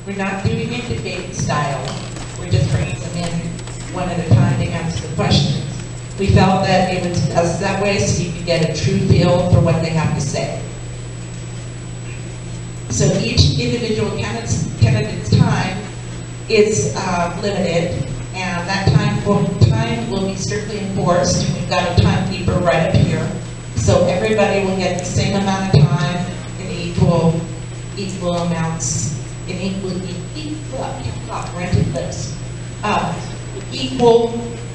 We're not doing it debate style. We're just bringing them in one at a time to answer the questions. We felt that it was us that way so you could get a true feel for what they have to say. So each individual candidate's time is limited, and that time will be strictly enforced. We've got a timekeeper right up here, so everybody will get the same amount of time in equal amounts, in equal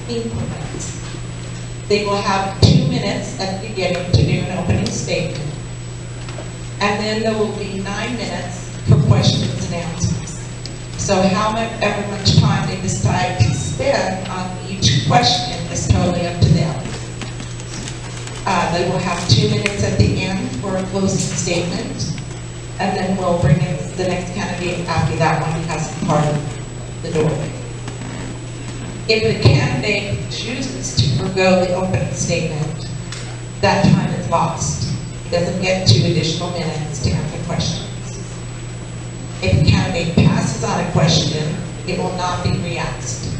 increments. They will have 2 minutes at the beginning to do an opening statement, and then there will be 9 minutes for questions and answers. So however much time they decide to spend on each question is totally up to them. They will have 2 minutes at the end for a closing statement, and then we'll bring in the next candidate after that one has part of the doorway. If a candidate chooses to forgo the opening statement, that time is lost. He doesn't get 2 additional minutes to answer questions. If a candidate passes on a question, it will not be re-asked.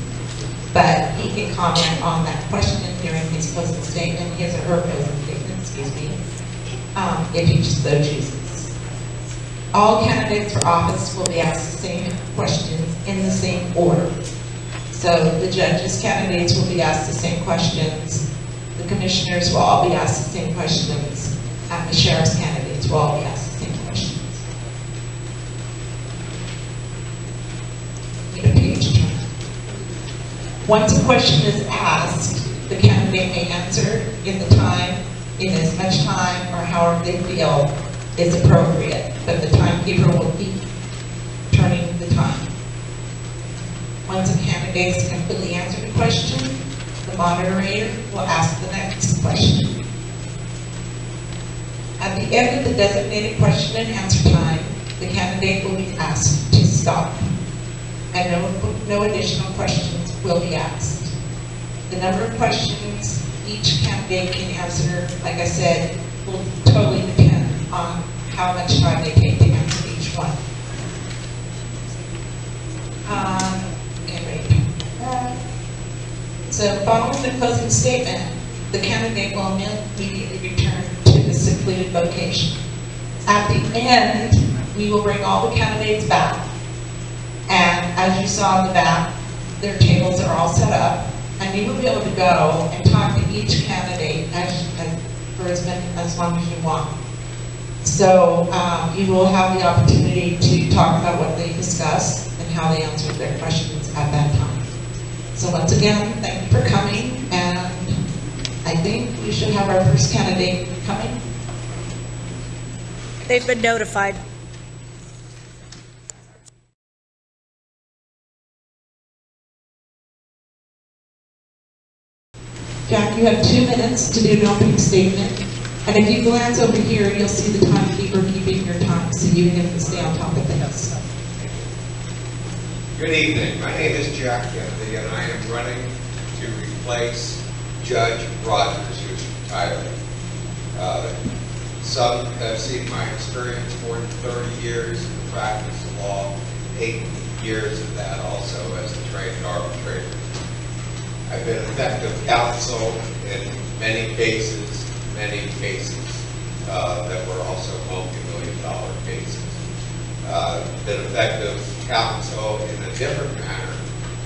But he can comment on that question during his closing statement, his or her closing statement, excuse me, if he so chooses. All candidates for office will be asked the same questions in the same order. So the judges' candidates will be asked the same questions, the commissioners will all be asked the same questions, and the sheriff's candidates will all be asked the same questions. Need a page turn. Once a question is asked, the candidate may answer in as much time or however they feel is appropriate, but the timekeeper will keep turning the time. Once a candidate has completely answered a question, the moderator will ask the next question. At the end of the designated question and answer time, the candidate will be asked to stop, and no additional questions will be asked. The number of questions each candidate can answer, like I said, will totally depend on how much time they take to answer each one. So following the closing statement, the candidate will immediately return to the secluded location. At the end, we will bring all the candidates back. And as you saw in the back, their tables are all set up. And you will be able to go and talk to each candidate for as long as you want. So you will have the opportunity to talk about what they discussed and how they answered their questions at that time. So once again, thank you for coming, and I think we should have our first candidate coming. They've been notified. Jack, you have 2 minutes to do an opening statement. And if you glance over here, you'll see the timekeeper keeping your time, so you can stay on top of things. Good evening. My name is Jack Kennedy, and I am running to replace Judge Rogers, who's retired. Some have seen my experience, more than 30 years in the practice of law, 8 years of that also as a trained arbitrator. I've been effective counsel in many cases that were also multi-million-dollar cases. Been effective counsel in a different manner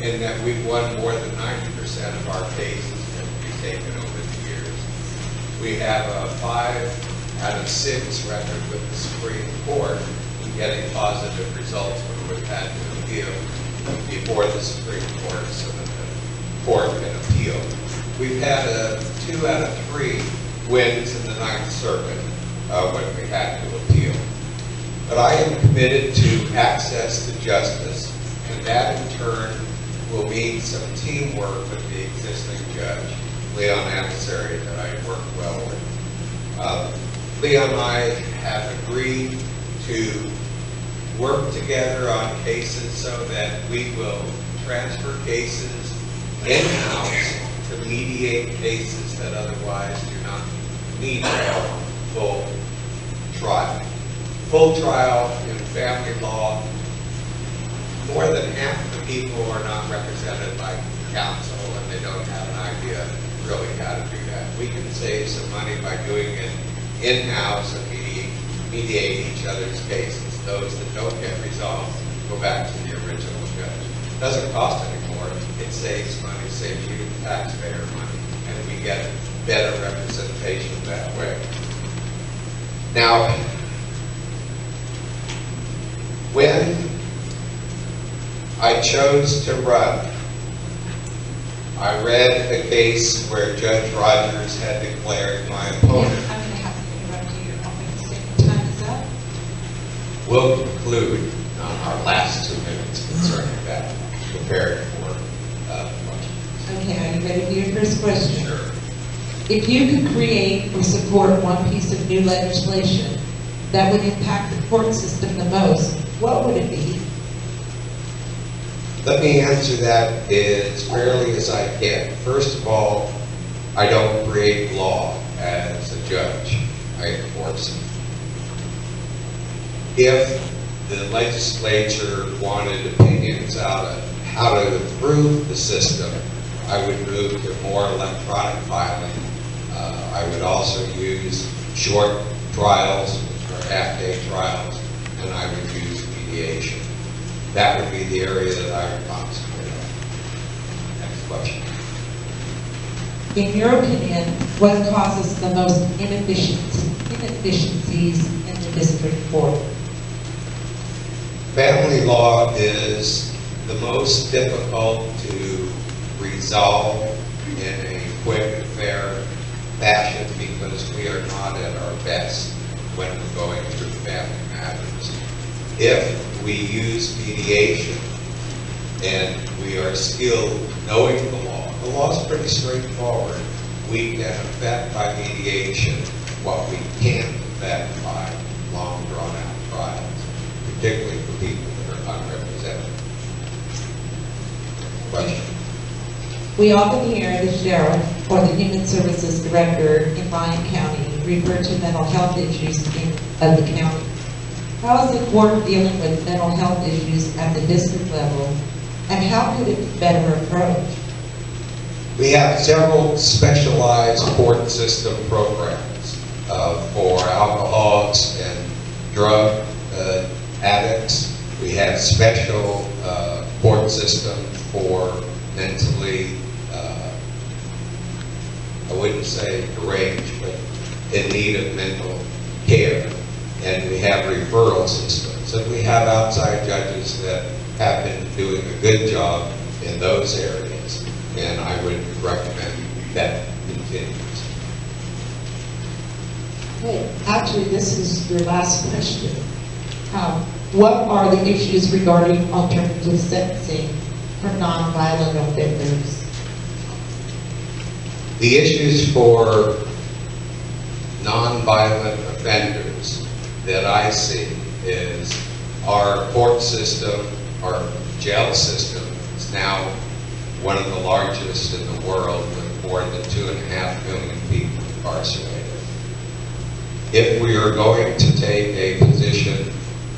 in that we've won more than 90% of our cases that we've taken over the years. We have a 5 out of 6 record with the Supreme Court in getting positive results when we've had to appeal before the Supreme Court so that the court can appeal. We've had 2 out of 3 wins in the 9th Circuit when we had to appeal. But I am committed to access to justice, and that in turn will mean some teamwork with the existing judge, Leon Adversary, that I work well with. Leon and I have agreed to work together on cases so that we will transfer cases in-house to mediate cases that otherwise do not need a full trial. Full trial in family law more than half of the people are not represented by counsel, and they don't have an idea really how to do that. We can save some money by doing it in-house and mediate each other's cases. Those that don't get resolved go back to the original judge. It doesn't cost any more. It saves money, saves you the taxpayer money, and we get better representation that way. Now, when I chose to run, I read a case where Judge Rogers had declared my opponent. I'm going to have to interrupt you. Your opening statement time is up. We'll conclude on our last 2 minutes concerning that, prepared for questions. Okay, are you ready for your first question? Sure. If you could create or support one piece of new legislation that would impact the court system the most, what would it be? Let me answer that as fairly as I can. First of all, I don't create law as a judge. I enforce it. If the legislature wanted opinions out of how to improve the system, I would move to more electronic filing. I would also use short trials, which are half-day trials, and I would use mediation. That would be the area that I would concentrate on. Next question. In your opinion, what causes the most inefficiencies in the district court? Family law is the most difficult to resolve in a quick and fair fashion because we are not at our best when we're going through family matters. If we use mediation and we are skilled knowing the law is pretty straightforward. We can affect by mediation what we can't affect by long drawn out trials, particularly for people that are unrepresented. Question. We often hear the sheriff or the human services director in Lyon County refer to mental health issues of the county. How is the court dealing with mental health issues at the district level, and how could it be better approached? We have several specialized court system programs for alcoholics and drug addicts. We have special court system for mentally, I wouldn't say deranged, but in need of mental care. And we have referral systems. And we have outside judges that have been doing a good job in those areas. And I would recommend that continues. Okay, actually, this is your last question. What are the issues regarding alternative sentencing for nonviolent offenders? The issues for nonviolent offenders that I see is our court system, our jail system is now one of the largest in the world with more than 2.5 million people incarcerated. If we are going to take a position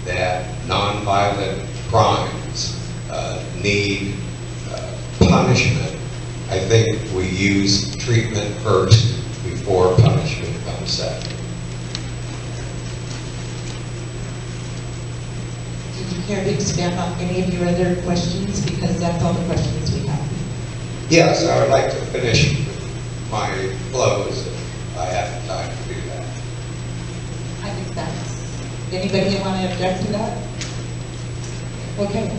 that nonviolent crimes need punishment, I think we use treatment first before punishment comes second. Did you care to expand on any of your other questions? Because that's all the questions we have. Yes, I would like to finish my close if I have time to do that. I think that's, anybody want to object to that? Okay.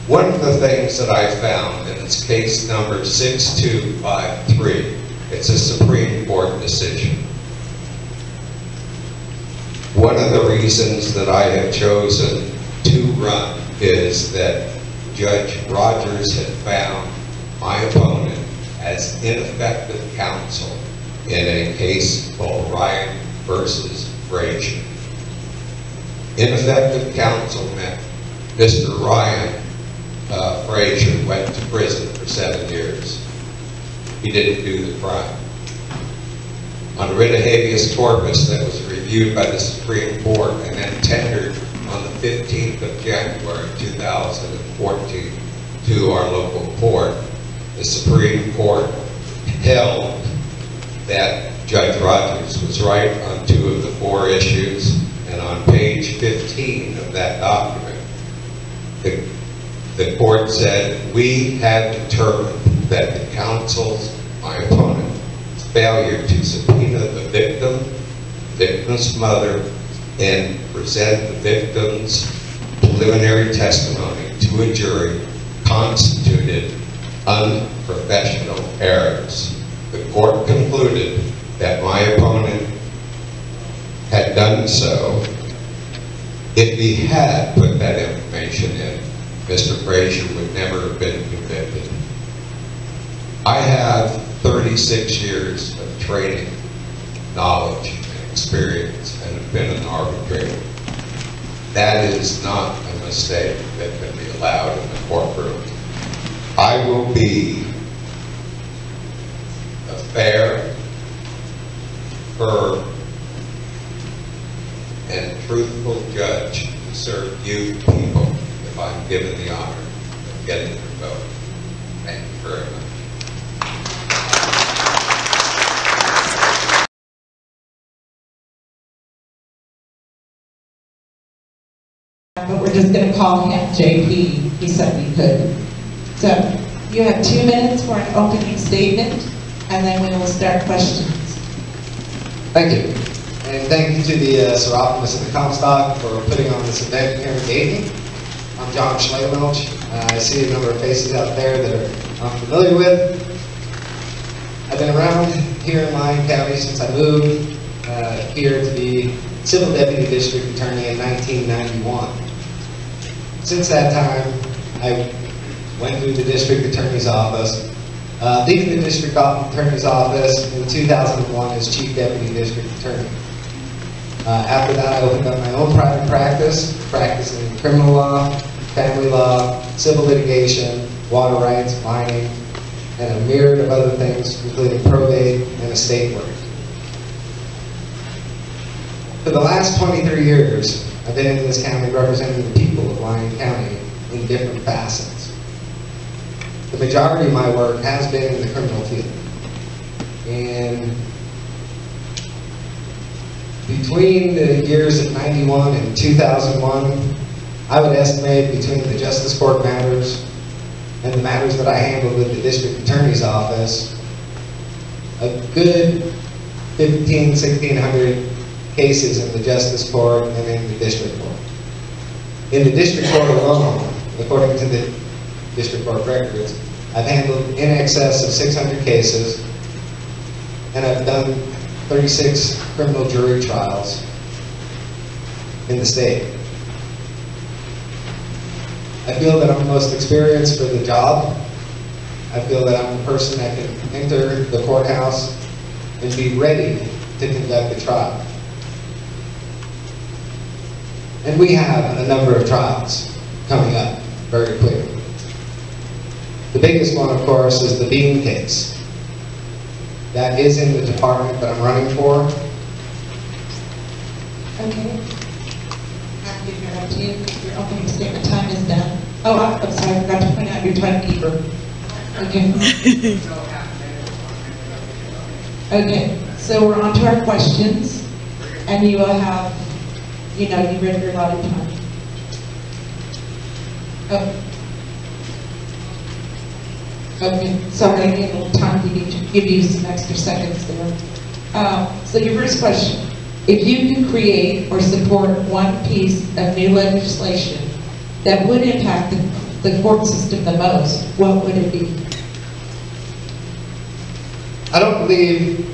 One of the things that I found, and it's case number 6253, it's a Supreme Court decision. One of the reasons that I have chosen to run is that Judge Rogers had found my opponent as ineffective counsel in a case called Ryan versus Frazier. Ineffective counsel meant Mr. Ryan Frazier went to prison for 7 years. He didn't do the crime. On writ of habeas corpus that was reviewed by the Supreme Court and then tendered on the 15th of January 2014 to our local court, the Supreme Court held that Judge Rogers was right on 2 of the 4 issues, and on page 15 of that document, the court said, we had determined that the counsel's, my opponent's failure to subpoena the victim's mother, and present the victim's preliminary testimony to a jury constituted unprofessional errors. The court concluded that my opponent had done so. If he had put that information in, Mr. Frazier would never have been convicted. I have 36 years of training, knowledge, and experience, and have been an arbitrator. That is not a mistake that can be allowed in the courtroom. I will be a fair, firm, and truthful judge to serve you people if I'm given the honor of getting your vote. Thank you very much. But we're just going to call him JP. He said we could. So you have 2 minutes for an opening statement, and then we will start questions. Thank you. And thank you to the Seropolis and the Comstock for putting on this event here in Dayton. I'm John Schlegelmilch. I see a number of faces out there that I'm familiar with. I've been around here in Lyon County since I moved here to be Civil Deputy District Attorney in 1991. Since that time, I went through the District Attorney's Office, leaving the District Attorney's Office in 2001 as Chief Deputy District Attorney. After that, I opened up my own private practice, practicing criminal law, family law, civil litigation, water rights, mining, and a myriad of other things, including probate and estate work. For the last 23 years, I've been in this county representing the people of Lyon County in different facets. The majority of my work has been in the criminal field. And between the years of 91 and 2001, I would estimate between the Justice Court matters and the matters that I handled with the District Attorney's Office, a good 1,600 cases in the Justice Court and in the District Court. In the District Court alone, according to the District Court records, I've handled in excess of 600 cases, and I've done 36 criminal jury trials in the state. I feel that I'm the most experienced for the job. I feel that I'm the person that can enter the courthouse and be ready to conduct a trial. And we have a number of trials coming up very quickly. The biggest one, of course, is the Bean case. That is in the department that I'm running for. Okay. Happy to hear to you. Your opening statement time is done. Oh, I'm sorry, I forgot to point out your timekeeper. Okay. Okay, so we're on to our questions, and you will have, you know, you've read your allotted time. Oh. Okay, sorry, I need a little time to give you some extra seconds there. So your first question, if you could create or support one piece of new legislation that would impact the court system the most, what would it be? I don't believe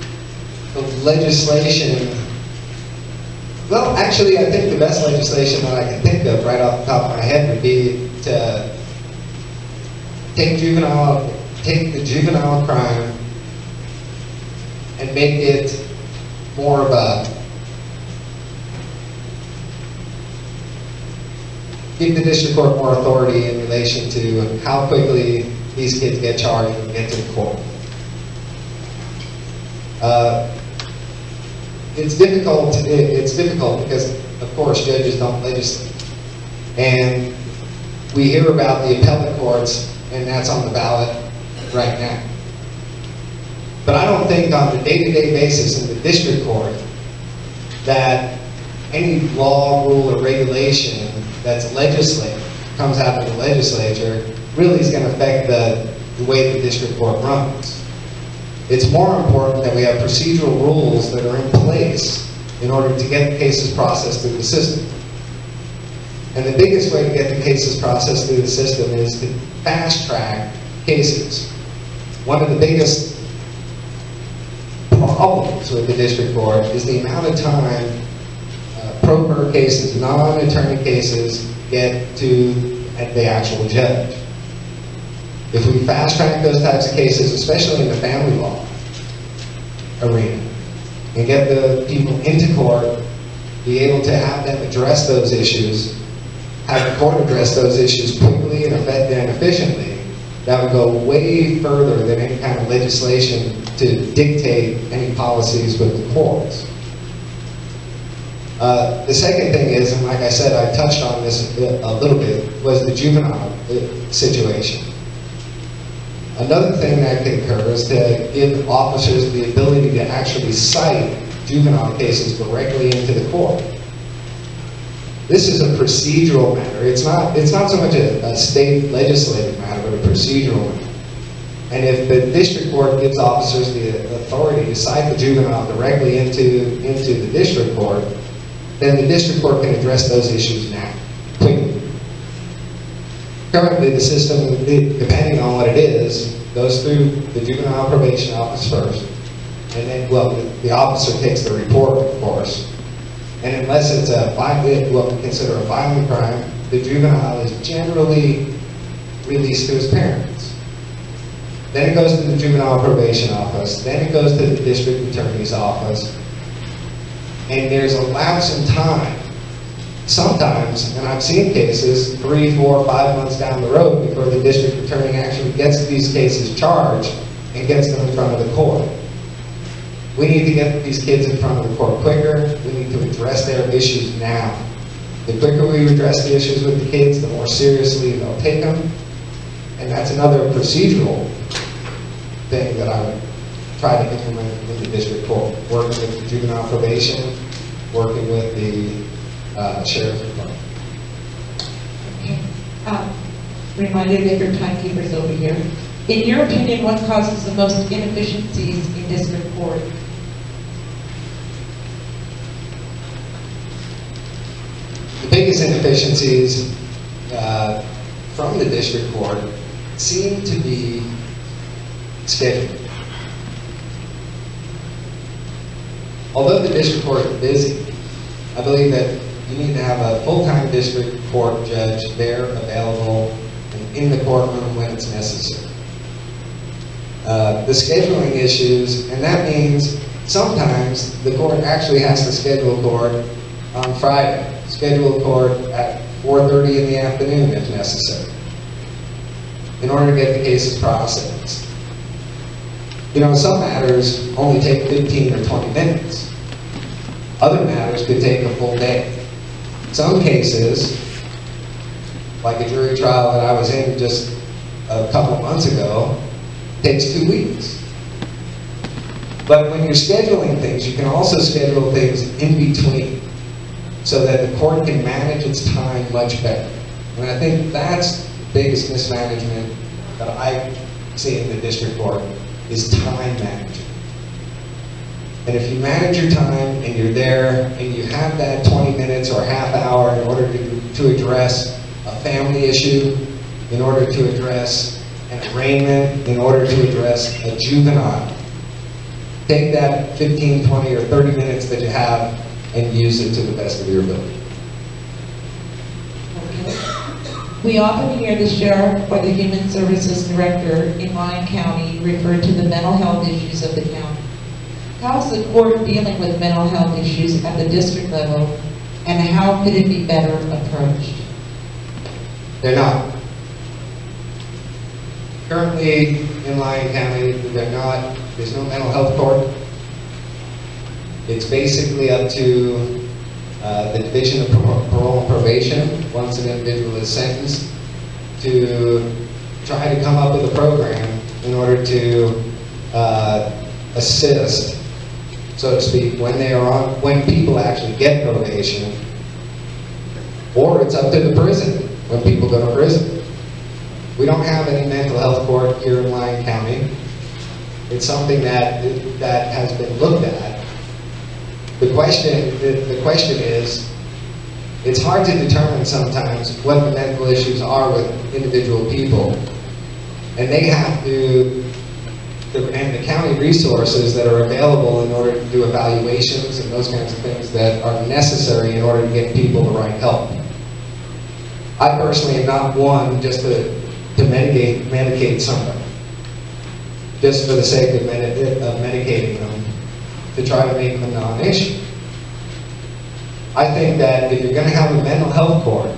the legislation, well, actually, I think the best legislation that I can think of right off the top of my head would be to take the juvenile crime and make it more of a, give the district court more authority in relation to how quickly these kids get charged and get to the court. It's difficult because, of course, judges don't legislate. And we hear about the appellate courts, and that's on the ballot right now. But I don't think on the day-to-day basis in the district court that any law, rule, or regulation that's legislative, comes out of the legislature, really is going to affect the way the district court runs. It's more important that we have procedural rules that are in place in order to get the cases processed through the system. And the biggest way to get the cases processed through the system is to fast-track cases. One of the biggest problems with the district court is the amount of time pro per cases, non-attorney cases, get to the actual judge. If we fast-track those types of cases, especially in the family law arena, and get the people into court, be able to have them address those issues, have the court address those issues quickly and efficiently, that would go way further than any kind of legislation to dictate any policies with the courts. The second thing is, and like I said, I touched on this a little bit, was the juvenile situation. Another thing that can occur is to give officers the ability to actually cite juvenile cases directly into the court. This is a procedural matter. It's not so much a state legislative matter, but a procedural matter. And if the district court gives officers the authority to cite the juvenile directly into the district court, then the district court can address those issues now, quickly. Currently, the system, depending on what it is, goes through the juvenile probation office first, and then, well, the officer takes the report, of course, and unless it's what we consider a violent crime, the juvenile is generally released to his parents. Then it goes to the juvenile probation office, then it goes to the district attorney's office, and there's a lapse in time. Sometimes, and I've seen cases 3, 4, 5 months down the road before the district attorney actually gets these cases charged and gets them in front of the court. We need to get these kids in front of the court quicker. We need to address their issues now. The quicker we address the issues with the kids, the more seriously they'll take them. And that's another procedural thing that I would try to implement in the district court, working with the juvenile probation, working with the sheriff's department. Okay. Reminded that your timekeeper's over here. In your opinion, what causes the most inefficiencies in district court? The biggest inefficiencies from the district court seem to be scheduling. Although the district court is busy, I believe that you need to have a full-time district court judge there, available, and in the courtroom when it's necessary. The scheduling issues, and that means sometimes the court actually has to schedule court on Friday, schedule court at 4:30 in the afternoon if necessary, in order to get the cases processed. You know, some matters only take 15 or 20 minutes. Other matters could take a full day. Some cases, like a jury trial that I was in just a couple of months ago, takes 2 weeks. But when you're scheduling things, you can also schedule things in between so that the court can manage its time much better. And I think that's the biggest mismanagement that I see in the district court, is time management. And if you manage your time and you're there and you have that 20 minutes or half hour in order to address a family issue, in order to address an arraignment, in order to address a juvenile, take that 15, 20, or 30 minutes that you have and use it to the best of your ability. Okay. We often hear the sheriff or the human services director in Lyon County refer to the mental health issues of the county. How is the court dealing with mental health issues at the district level, and how could it be better approached? They're not. Currently in Lyon County, there's no mental health court. It's basically up to the Division of Parole and Probation, once an individual is sentenced, to try to come up with a program in order to assist, so to speak, when people actually get probation, or it's up to the prison when people go to prison. We don't have any mental health court here in Lyon County. It's something that has been looked at. The question is, it's hard to determine sometimes what the mental issues are with individual people, and they have to, and the county resources that are available in order to do evaluations and those kinds of things that are necessary in order to get people the right help. I personally am not one just to medicate somebody, just for the sake of medicating them, to try to make them a non-issue. I think that if you're going to have a mental health court,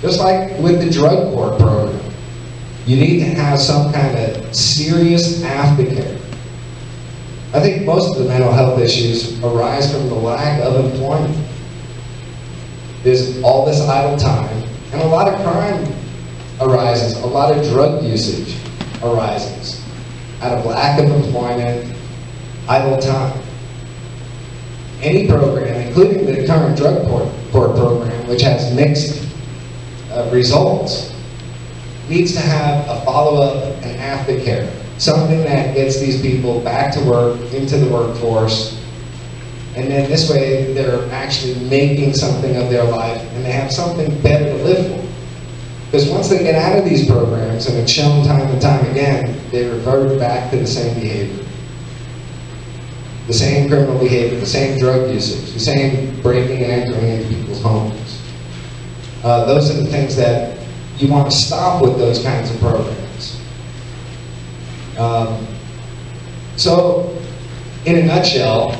just like with the drug court program, you need to have some kind of serious aftercare. I think most of the mental health issues arise from the lack of employment. There's all this idle time, and a lot of crime arises, a lot of drug usage arises out of lack of employment, idle time. Any program, including the current drug court program, which has mixed results, needs to have a follow-up and aftercare, something that gets these people back to work, into the workforce, and then this way they're actually making something of their life and they have something better to live for. Because once they get out of these programs, and it's shown time and time again, they revert back to the same behavior. The same criminal behavior, the same drug usage, the same breaking and entering into people's homes. Those are the things that you want to stop with those kinds of programs. So, in a nutshell,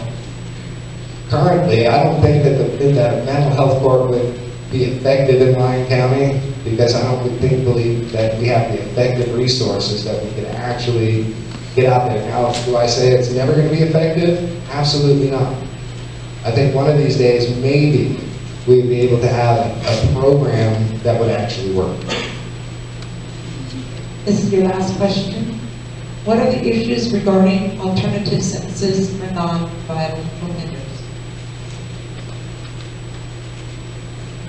currently, I don't think that the mental health court would be effective in Lyon County, because I don't believe that we have the effective resources that we can actually get out there. Now, do I say it's never going to be effective? Absolutely not. I think one of these days, maybe, we'd be able to have a program that would actually work. This is your last question. What are the issues regarding alternative sentences for non-violent offenders?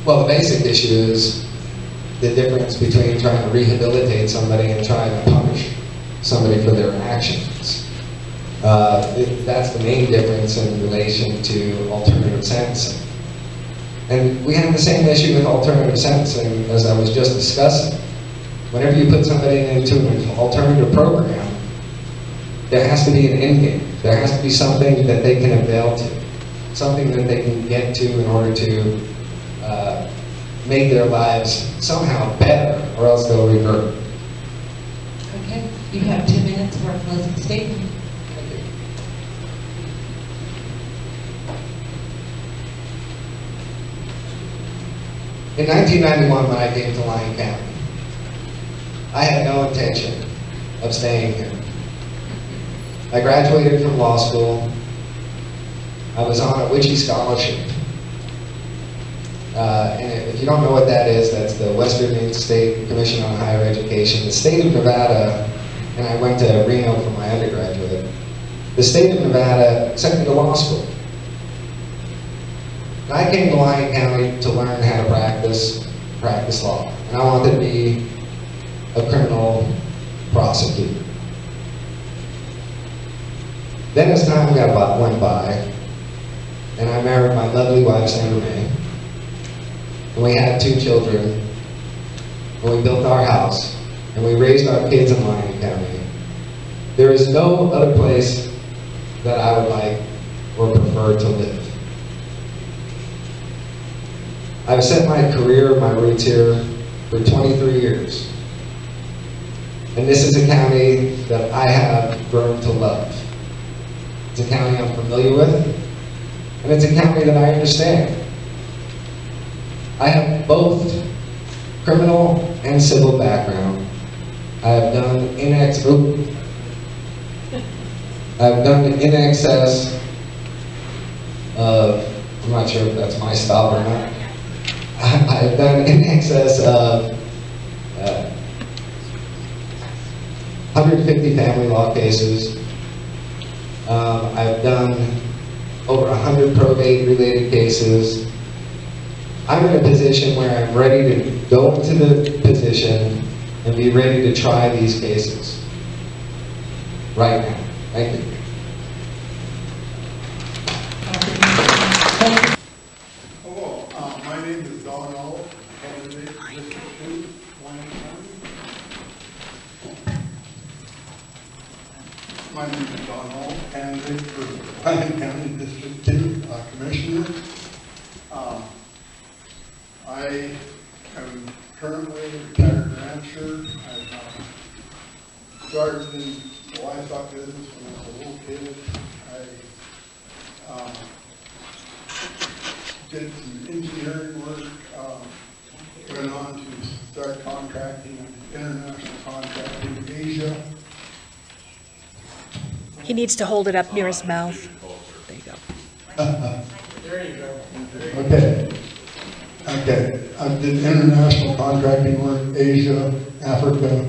Well, the basic issue is the difference between trying to rehabilitate somebody and trying to punish somebody for their actions. That's the main difference in relation to alternative sentencing. And we have the same issue with alternative sentencing as I was just discussing. Whenever you put somebody into an alternative program, there has to be an end game. There has to be something that they can avail to, something that they can get to in order to make their lives somehow better, or else they'll revert. Okay, you have 2 minutes for a closing statement. In 1991, when I came to Lyon County, I had no intention of staying here. I graduated from law school. I was on a Witchy scholarship. And if you don't know what that is, that's the Western State Commission on Higher Education. The state of Nevada, and I went to Reno for my undergraduate, the state of Nevada sent me to law school. And I came to Lyon County to learn how to practice law. And I wanted to be a criminal prosecutor. Then as time went by, and I married my lovely wife, Sandra May, and we had 2 children, and we built our house, and we raised our kids in Lyon County. There is no other place that I would like or prefer to live. I've set my career, my roots here for 23 years. And this is a county that I have grown to love. It's a county I'm familiar with, and it's a county that I understand. I have both criminal and civil background. I have done in excess of, I'm I'm not sure if that's my stop or not. I've done in excess of 150 family law cases. I've done over 100 probate-related cases. I'm in a position where I'm ready to go into the position and be ready to try these cases right now. Thank you. Hello, my name is Don Olive, candidate for District 2, Lyon County. My name is Don Olive, candidate for Lyon County District 2 Commissioner. I am currently a retired rancher. I've started in the livestock business when I was a little kid. I did some engineering work, went on to start contracting, international contracting in Asia. He needs to hold it up near his mouth. There you go. There you go. Okay. I did international contracting work, Asia, Africa,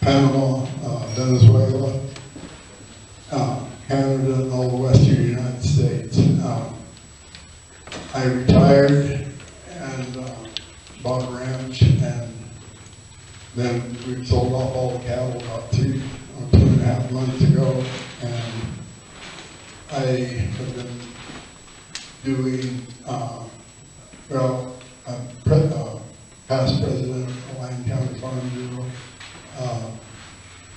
Panama, Venezuela, Canada, and all the western United States. I retired and bought a ranch, and then we sold off all the cattle about 2.5 months ago, and I have been doing, past president of the Lyon County Farm Bureau,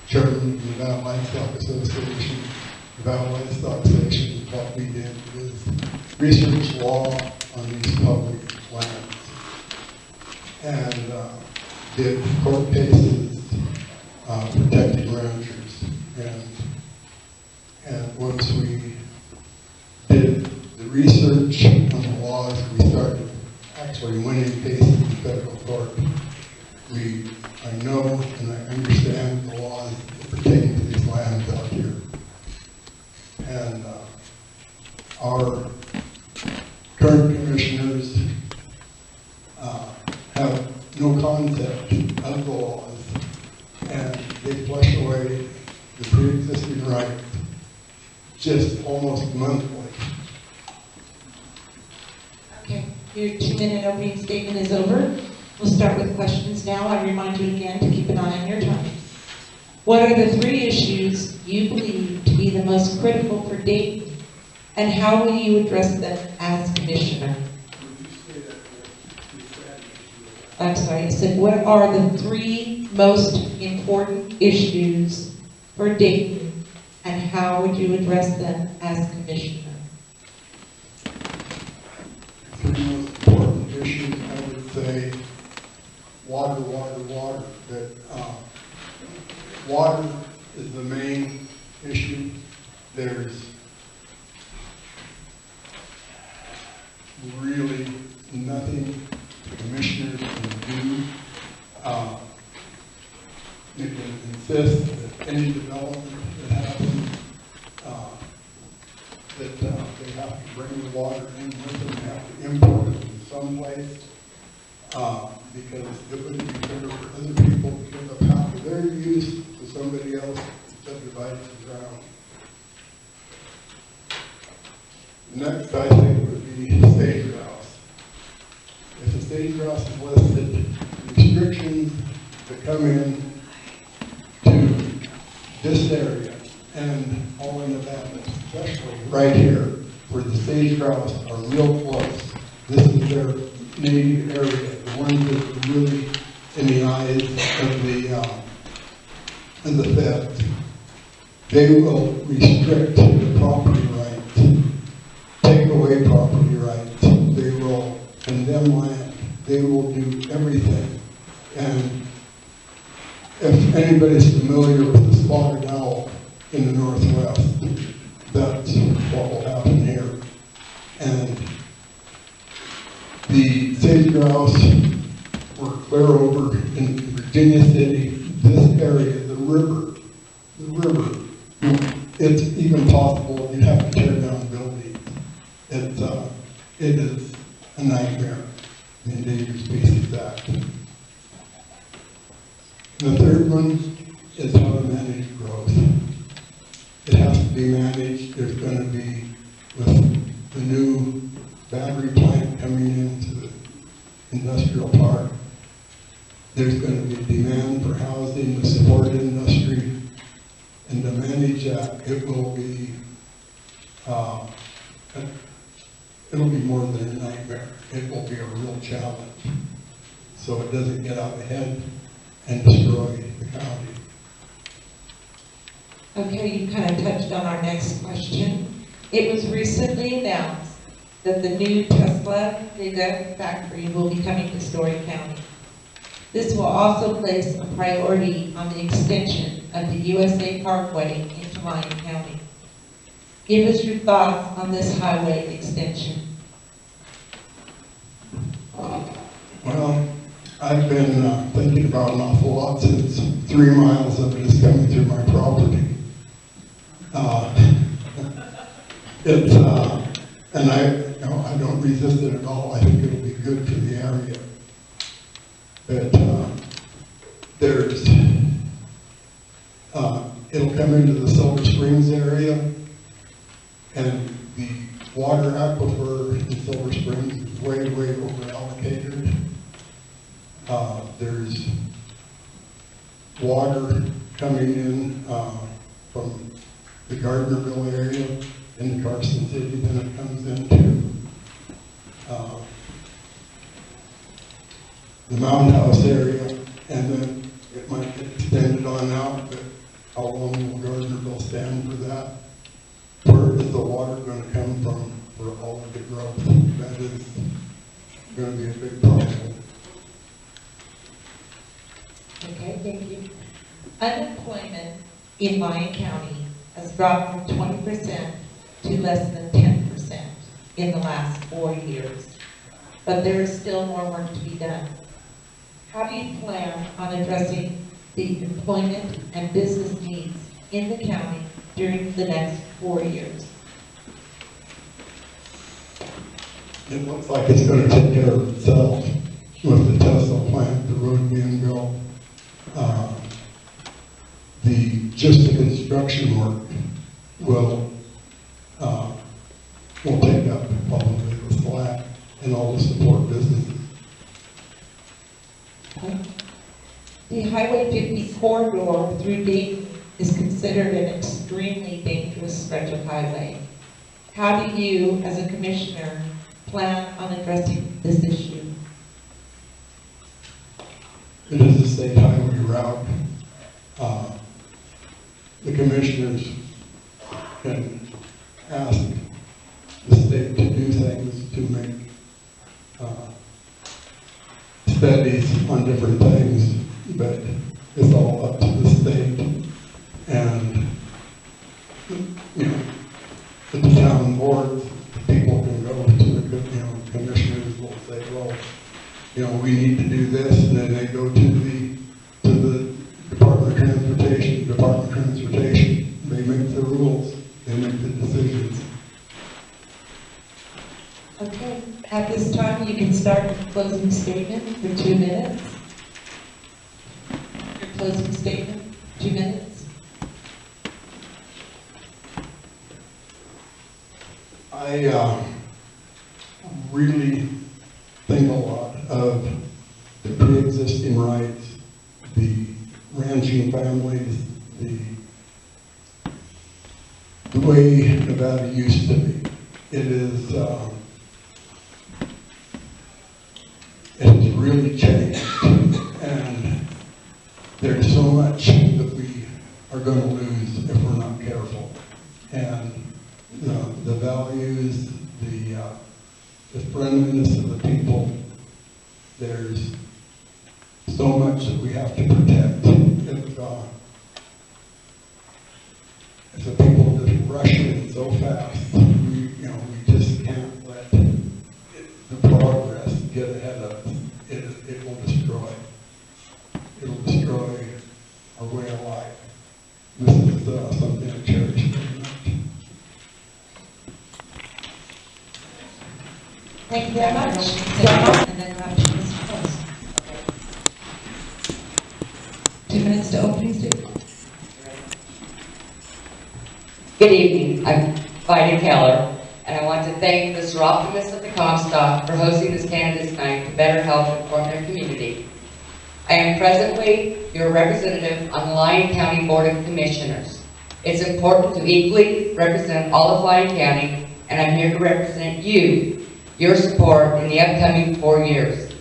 chairman of the Nevada Livestock Association. Nevada Livestock Association, what we did is research law on these public lands, and did court cases protecting ranchers. And once we did the research on the laws, we started actually winning cases in federal court. I know and I understand the laws pertaining to these lands out here. And our current commissioners have no concept of the laws, and they flush away the pre-existing rights just almost monthly. Okay, your 2-minute opening statement is over. We'll start with questions now. I remind you again to keep an eye on your time. What are the 3 issues you believe to be the most critical for Dayton, and how will you address them as commissioner? I'm sorry, I said, what are the 3 most important issues for Dayton, and how would you address them as commissioner? 3 most important issues, I would say, water. That water is the main issue. There's really nothing the commissioners can do. You can insist that any development that happens, that they have to bring the water in with them, they have to import it from someplace, because it wouldn't be fair for other people to give up half of their use to somebody else to subdivide the ground. Next, I think, would be sage grouse. If the sage grouse is listed, restrictions that come in to this area and all in Nevada, especially right here, where the sage grouse are real close. This is their native area, the ones that are really in the eyes of the feds. They will restrict the property rights, take away property rights. They will condemn land. They will do everything. And if anybody's familiar with the spotted owl in the Northwest, that's what will happen here. And the sage grouse were clear over in Virginia City, this area, the river. It's even possible you'd have to tear down buildings it is a nightmare, the Endangered Species Act. The third one is how to manage growth. It has to be managed. There's going to be, with the new battery plant coming into the industrial park, there's going to be demand for housing, the support industry, and to manage that, it will be, it'll be more than a nightmare. It will be a real challenge. So it doesn't get out ahead and destroy the county. Okay, you kind of touched on our next question. It was recently announced that the new Tesla Gigafactory will be coming to Story County. This will also place a priority on the extension of the USA Parkway into Lyon County. Give us your thoughts on this highway extension. Well, I've been thinking about an awful lot since 3 miles of it is coming through my property. And I don't resist it at all. I think it'll be good for the area. But it'll come into the Silver Springs area, and the water aquifer in Silver Springs is way, way over allocated. There's water coming in from the Gardnerville area into Carson City, then it comes into the Mound House area, and then it might get extended on out, but how long will Gardnerville stand for that? Where is the water going to come from for all of the growth? That is going to be a big problem. Okay, thank you. Unemployment in Lyon County has dropped from 20% to less than 10% in the last 4 years. But there is still more work to be done. How do you plan on addressing the employment and business needs in the county during the next 4 years? It looks like it's going to take care of itself with the Tesla plant, the road being built. Just the construction work will take up probably the slack and all the support businesses. Okay. The Highway 50 corridor through Dayton is considered an extremely dangerous stretch of highway. How do you, as a commissioner, plan on addressing this issue? It is a state highway route. The commissioners can ask the state to do things to make studies on different things, but it's all up to the state. And, you know, the town boards, people can go to the, commissioners will say, well, we need to do this, and then they go to the Department of Transportation, they make the rules, they make the decisions. Okay, at this time you can start your closing statement for 2 minutes. Your closing statement, 2 minutes. I really think a lot of the pre-existing rights, the ranching families, the way Nevada used to be. It's really changed, and there's so much that we are going to lose if we're not careful. And the values, the friendliness of the people, there's so much that we have to protect. If the people just rush in so fast, we just can't let the progress get ahead of us. It will destroy. It'll destroy our way of life. This is something I cherish very much. Thank you very much. And then we'll have 2 minutes to close. 2 minutes to opening statement. Good evening, I'm Vida Keller, and I want to thank the Seroptimists of the Comstock for hosting this candidates night to better help inform their community. I am presently your representative on the Lyon County Board of Commissioners. It's important to equally represent all of Lyon County, and I'm here to represent you, your support in the upcoming 4 years.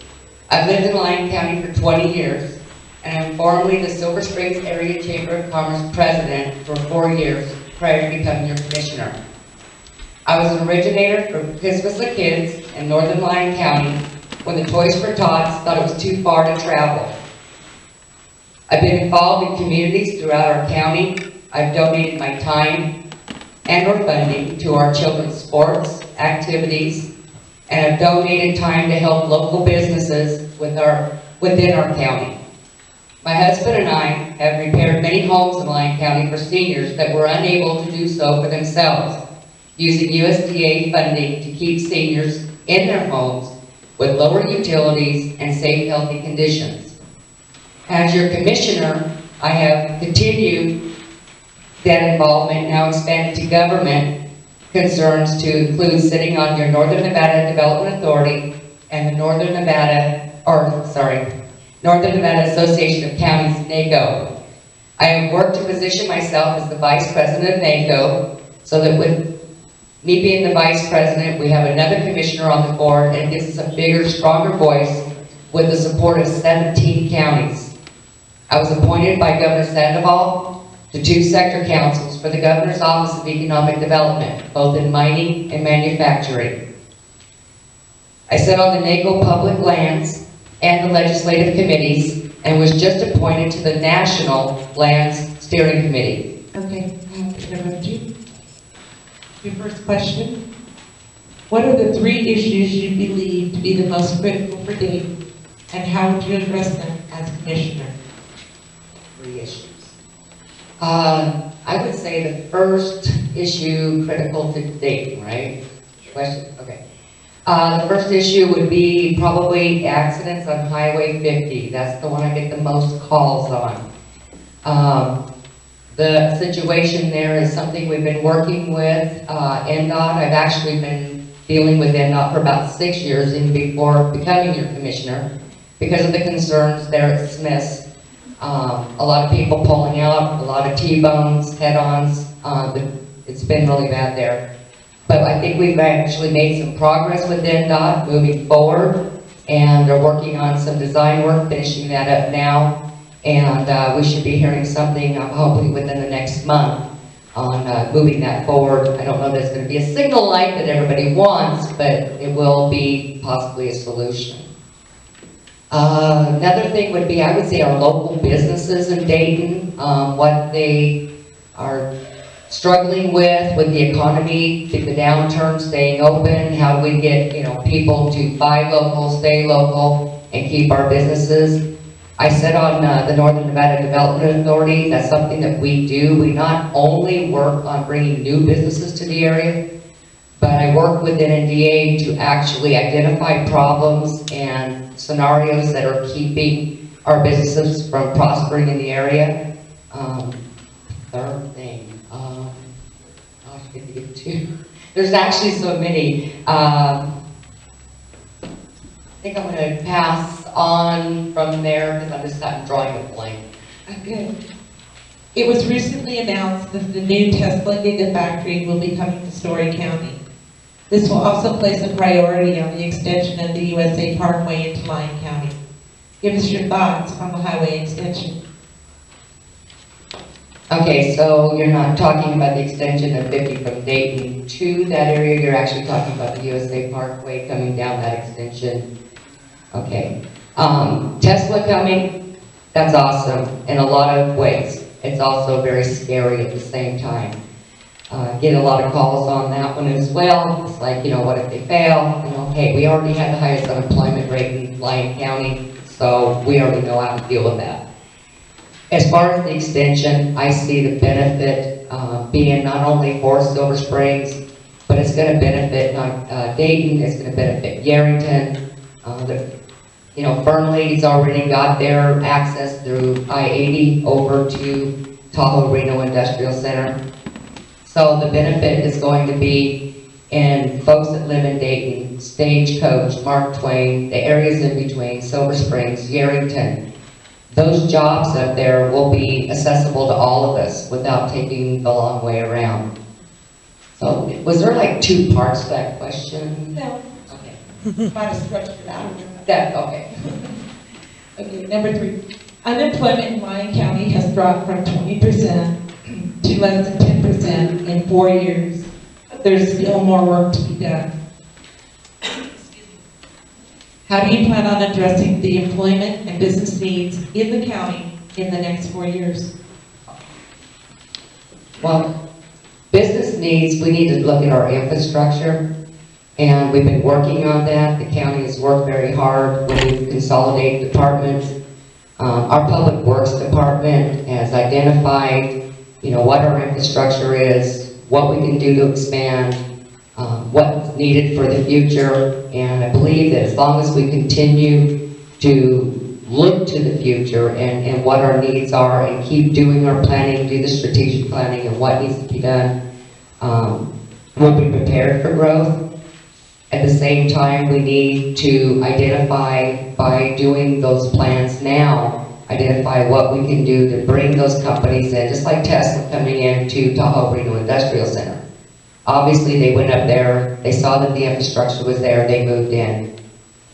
I've lived in Lyon County for 20 years, and I'm formerly the Silver Springs Area Chamber of Commerce President for 4 years prior to becoming your commissioner. I was an originator for Christmas of Kids in northern Lyon County when the Toys for Tots thought it was too far to travel. I've been involved in communities throughout our county. I've donated my time and or funding to our children's sports, activities, and I've donated time to help local businesses within our county. My husband and I have repaired many homes in Lyon County for seniors that were unable to do so for themselves, using USDA funding to keep seniors in their homes with lower utilities and safe, healthy conditions. As your commissioner, I have continued that involvement, now expanded to government concerns to include sitting on your Northern Nevada Development Authority and the Northern Nevada Association of Counties, NACO. I have worked to position myself as the Vice President of NACO, so that with me being the Vice President, we have another commissioner on the board, and it gives us a bigger, stronger voice with the support of 17 counties. I was appointed by Governor Sandoval to 2 sector councils for the Governor's Office of Economic Development, both in mining and manufacturing. I sit on the NACO Public Lands and the legislative committees, and was just appointed to the National Lands Steering Committee. Okay, I have to interrupt you. Your first question. What are the 3 issues you believe to be the most critical for Dayton, and how would you address them as commissioner? 3 issues. I would say the first issue critical to Dayton, right? Question? Okay. The first issue would be probably accidents on Highway 50. That's the one I get the most calls on. The situation there is something we've been working with NDOT. I've actually been dealing with NDOT for about 6 years, even before becoming your commissioner, because of the concerns there at Smith's. A lot of people pulling out, a lot of T-bones, head-ons. It's been really bad there. But I think we've actually made some progress with NDOT moving forward, and they're working on some design work, finishing that up now. And we should be hearing something hopefully within the next month on moving that forward. I don't know that it's going to be a signal light that everybody wants, but it will be possibly a solution. Another thing would be, I would say, our local businesses in Dayton, what they are struggling with the economy, the downturn, staying open. How do we get people to buy local, stay local, and keep our businesses? I sit on the Northern Nevada Development Authority. That's something that we do. We not only work on bringing new businesses to the area, but I work with NNDA to actually identify problems and scenarios that are keeping our businesses from prospering in the area. Third thing, I get to get to. There's actually so many. I think I'm going to pass on from there because I'm just not drawing a blank. Okay. It was recently announced that the new Tesla Gigafactory will be coming to Story County. This will also place a priority on the extension of the USA Parkway into Lyon County. Give us your thoughts on the highway extension. Okay, so you're not talking about the extension of 50 from Dayton to that area, you're actually talking about the USA Parkway coming down that extension. Okay. Tesla coming, that's awesome in a lot of ways. It's also very scary at the same time. Get a lot of calls on that one as well. It's like, what if they fail? Hey, we already had the highest unemployment rate in Lyon County, so we already know how to deal with that. As far as the extension, I see the benefit being not only for Silver Springs, but it's going to benefit Dayton, it's going to benefit Yerington. You know, Fernley's already got their access through I-80 over to Tahoe Reno Industrial Center. So the benefit is going to be in folks that live in Dayton, Stagecoach, Mark Twain, the areas in between, Silver Springs, Yerington. Those jobs up there will be accessible to all of us without taking the long way around. So was there like two parts to that question? No. Okay. Might have stretched it out. That, okay. Okay, number 3. Unemployment in Lyon County has dropped from 20% to less than 10% in 4 years. There's still more work to be done. How do you plan on addressing the employment and business needs in the county in the next 4 years? Well, business needs, we need to look at our infrastructure, and we've been working on that. The county has worked very hard when we've consolidated departments. Our Public Works Department has identified, you know, what our infrastructure is, what we can do to expand, what's needed for the future, and I believe that as long as we continue to look to the future and what our needs are and keep doing our planning, do the strategic planning and what needs to be done, we'll be prepared for growth. At the same time, we need to identify, by doing those plans now, identify what we can do to bring those companies in, just like Tesla coming into Tahoe Reno Industrial Center. Obviously, they went up there, they saw that the infrastructure was there, they moved in.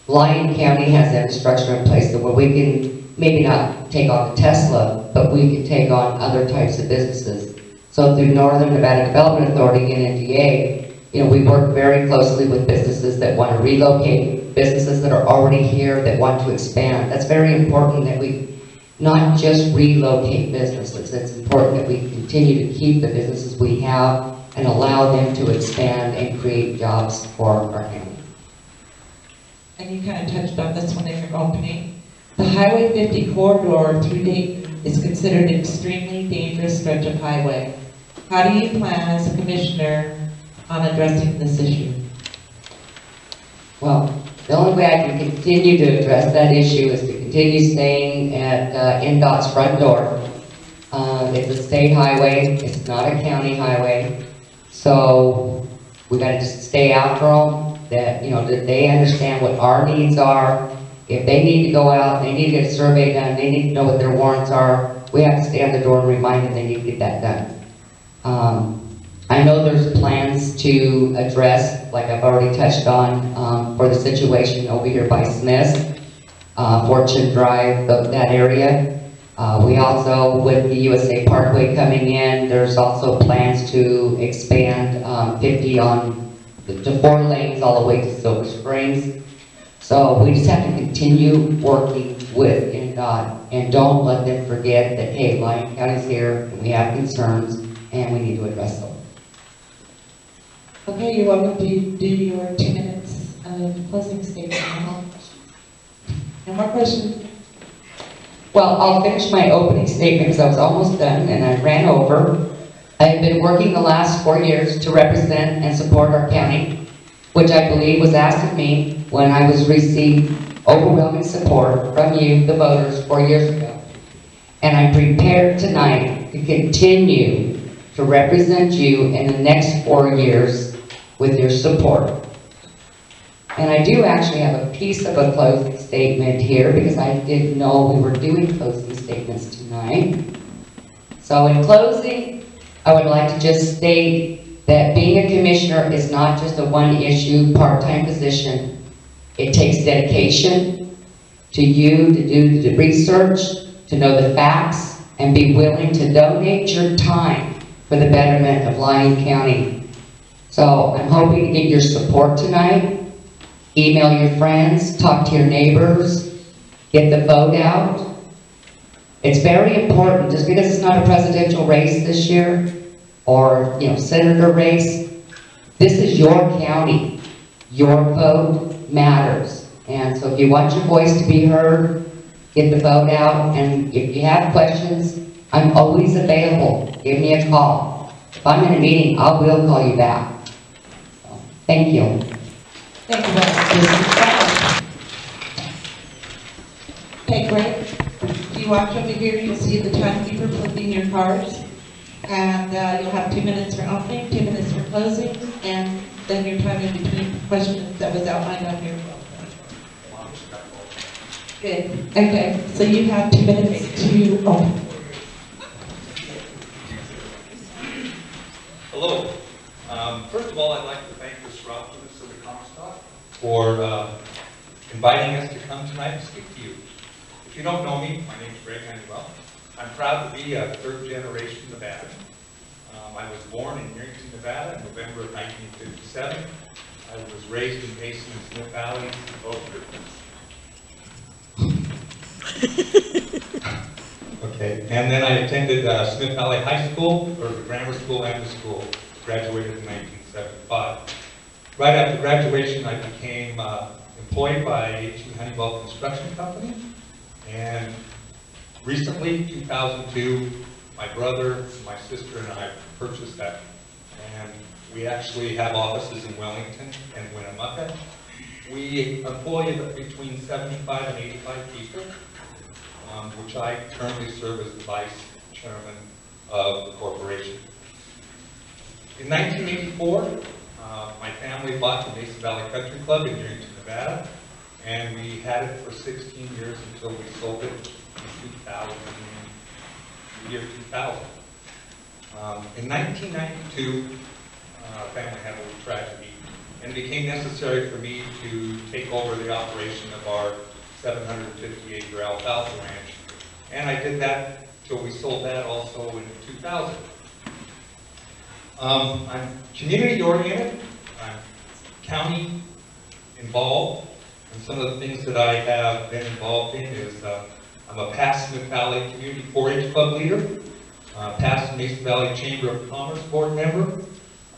Lyon County has infrastructure in place where we can maybe not take on Tesla, but we can take on other types of businesses. So through Northern Nevada Development Authority and NDA, you know, we work very closely with businesses that want to relocate, businesses that are already here that want to expand. That's very important that we not just relocate businesses. It's important that we continue to keep the businesses we have and allow them to expand and create jobs for our county. And you kind of touched on this one in your opening. The Highway 50 corridor through Dayton is considered an extremely dangerous stretch of highway. How do you plan as a commissioner on addressing this issue? Well, the only way I can continue to address that issue is to continue staying at NDOT's front door. It's a state highway, it's not a county highway, so we got to just stay after them, that, you know, that they understand what our needs are. If they need to go out, they need to get a survey done, they need to know what their warrants are, we have to stay at the door and remind them they need to get that done. I know there's plans to address, like I've already touched on, for the situation over here by Smith's, Fortune Drive, that area. We also, with the USA Parkway coming in, there's also plans to expand 50 to 4 lanes all the way to Silver Springs. So we just have to continue working with NDOT and don't let them forget that, hey, Lyon County's here and we have concerns and we need to address them. Okay, you're welcome to do your 2 minutes of closing statement. No more questions? Well, I'll finish my opening statement because I was almost done and I ran over. I have been working the last 4 years to represent and support our county, which I believe was asked of me when I was received overwhelming support from you, the voters, 4 years ago. And I'm prepared tonight to continue to represent you in the next 4 years with your support. And I do actually have a piece of a closing statement here because I didn't know we were doing closing statements tonight. So in closing, I would like to just state that being a commissioner is not just a one-issue part-time position. It takes dedication to you to do the research, to know the facts, and be willing to donate your time for the betterment of Lyon County. So I'm hoping to get your support tonight. Email your friends, talk to your neighbors, get the vote out. It's very important, just because it's not a presidential race this year, or, you know, senator race, this is your county. Your vote matters. And so if you want your voice to be heard, get the vote out. And if you have questions, I'm always available. Give me a call. If I'm in a meeting, I will call you back. Thank you. Thank you, Wes. Okay, great. If you watch over here, you'll see the timekeeper flipping your cards. And you'll have 2 minutes for opening, 2 minutes for closing, and then your time in between questions that was outlined on here. Good. Okay, so you have 2 minutes to open. Hello. First of all, I'd like to thank the Sheriffs of the Comstock for inviting us to come tonight and speak to you. If you don't know me, my name is Greg Manuel. I'm proud to be a third-generation Nevadadan. I was born in Yerington, Nevada in November of 1957. I was raised in Dayton and Smith Valley, both Okay, and then I attended Smith Valley High School, or the grammar school and the school. Graduated in 1975. Right after graduation, I became employed by H.E. Honeywell Construction Company, and recently, 2002, my brother, my sister, and I purchased that. And we actually have offices in Wellington and Winnemucca. We employ between 75 and 85 people, which I currently serve as the vice chairman of the corporation. In 1984, my family bought the Mesa Valley Country Club in Yerington, Nevada, and we had it for 16 years until we sold it in the year 2000. In 1992, family had a little tragedy, and it became necessary for me to take over the operation of our 750-acre alfalfa ranch, and I did that till we sold that also in 2000. I'm community-oriented, I'm county involved, and some of the things that I have been involved in is I'm a past Smith Valley Community 4-H Club leader, past Mesa Valley Chamber of Commerce board member.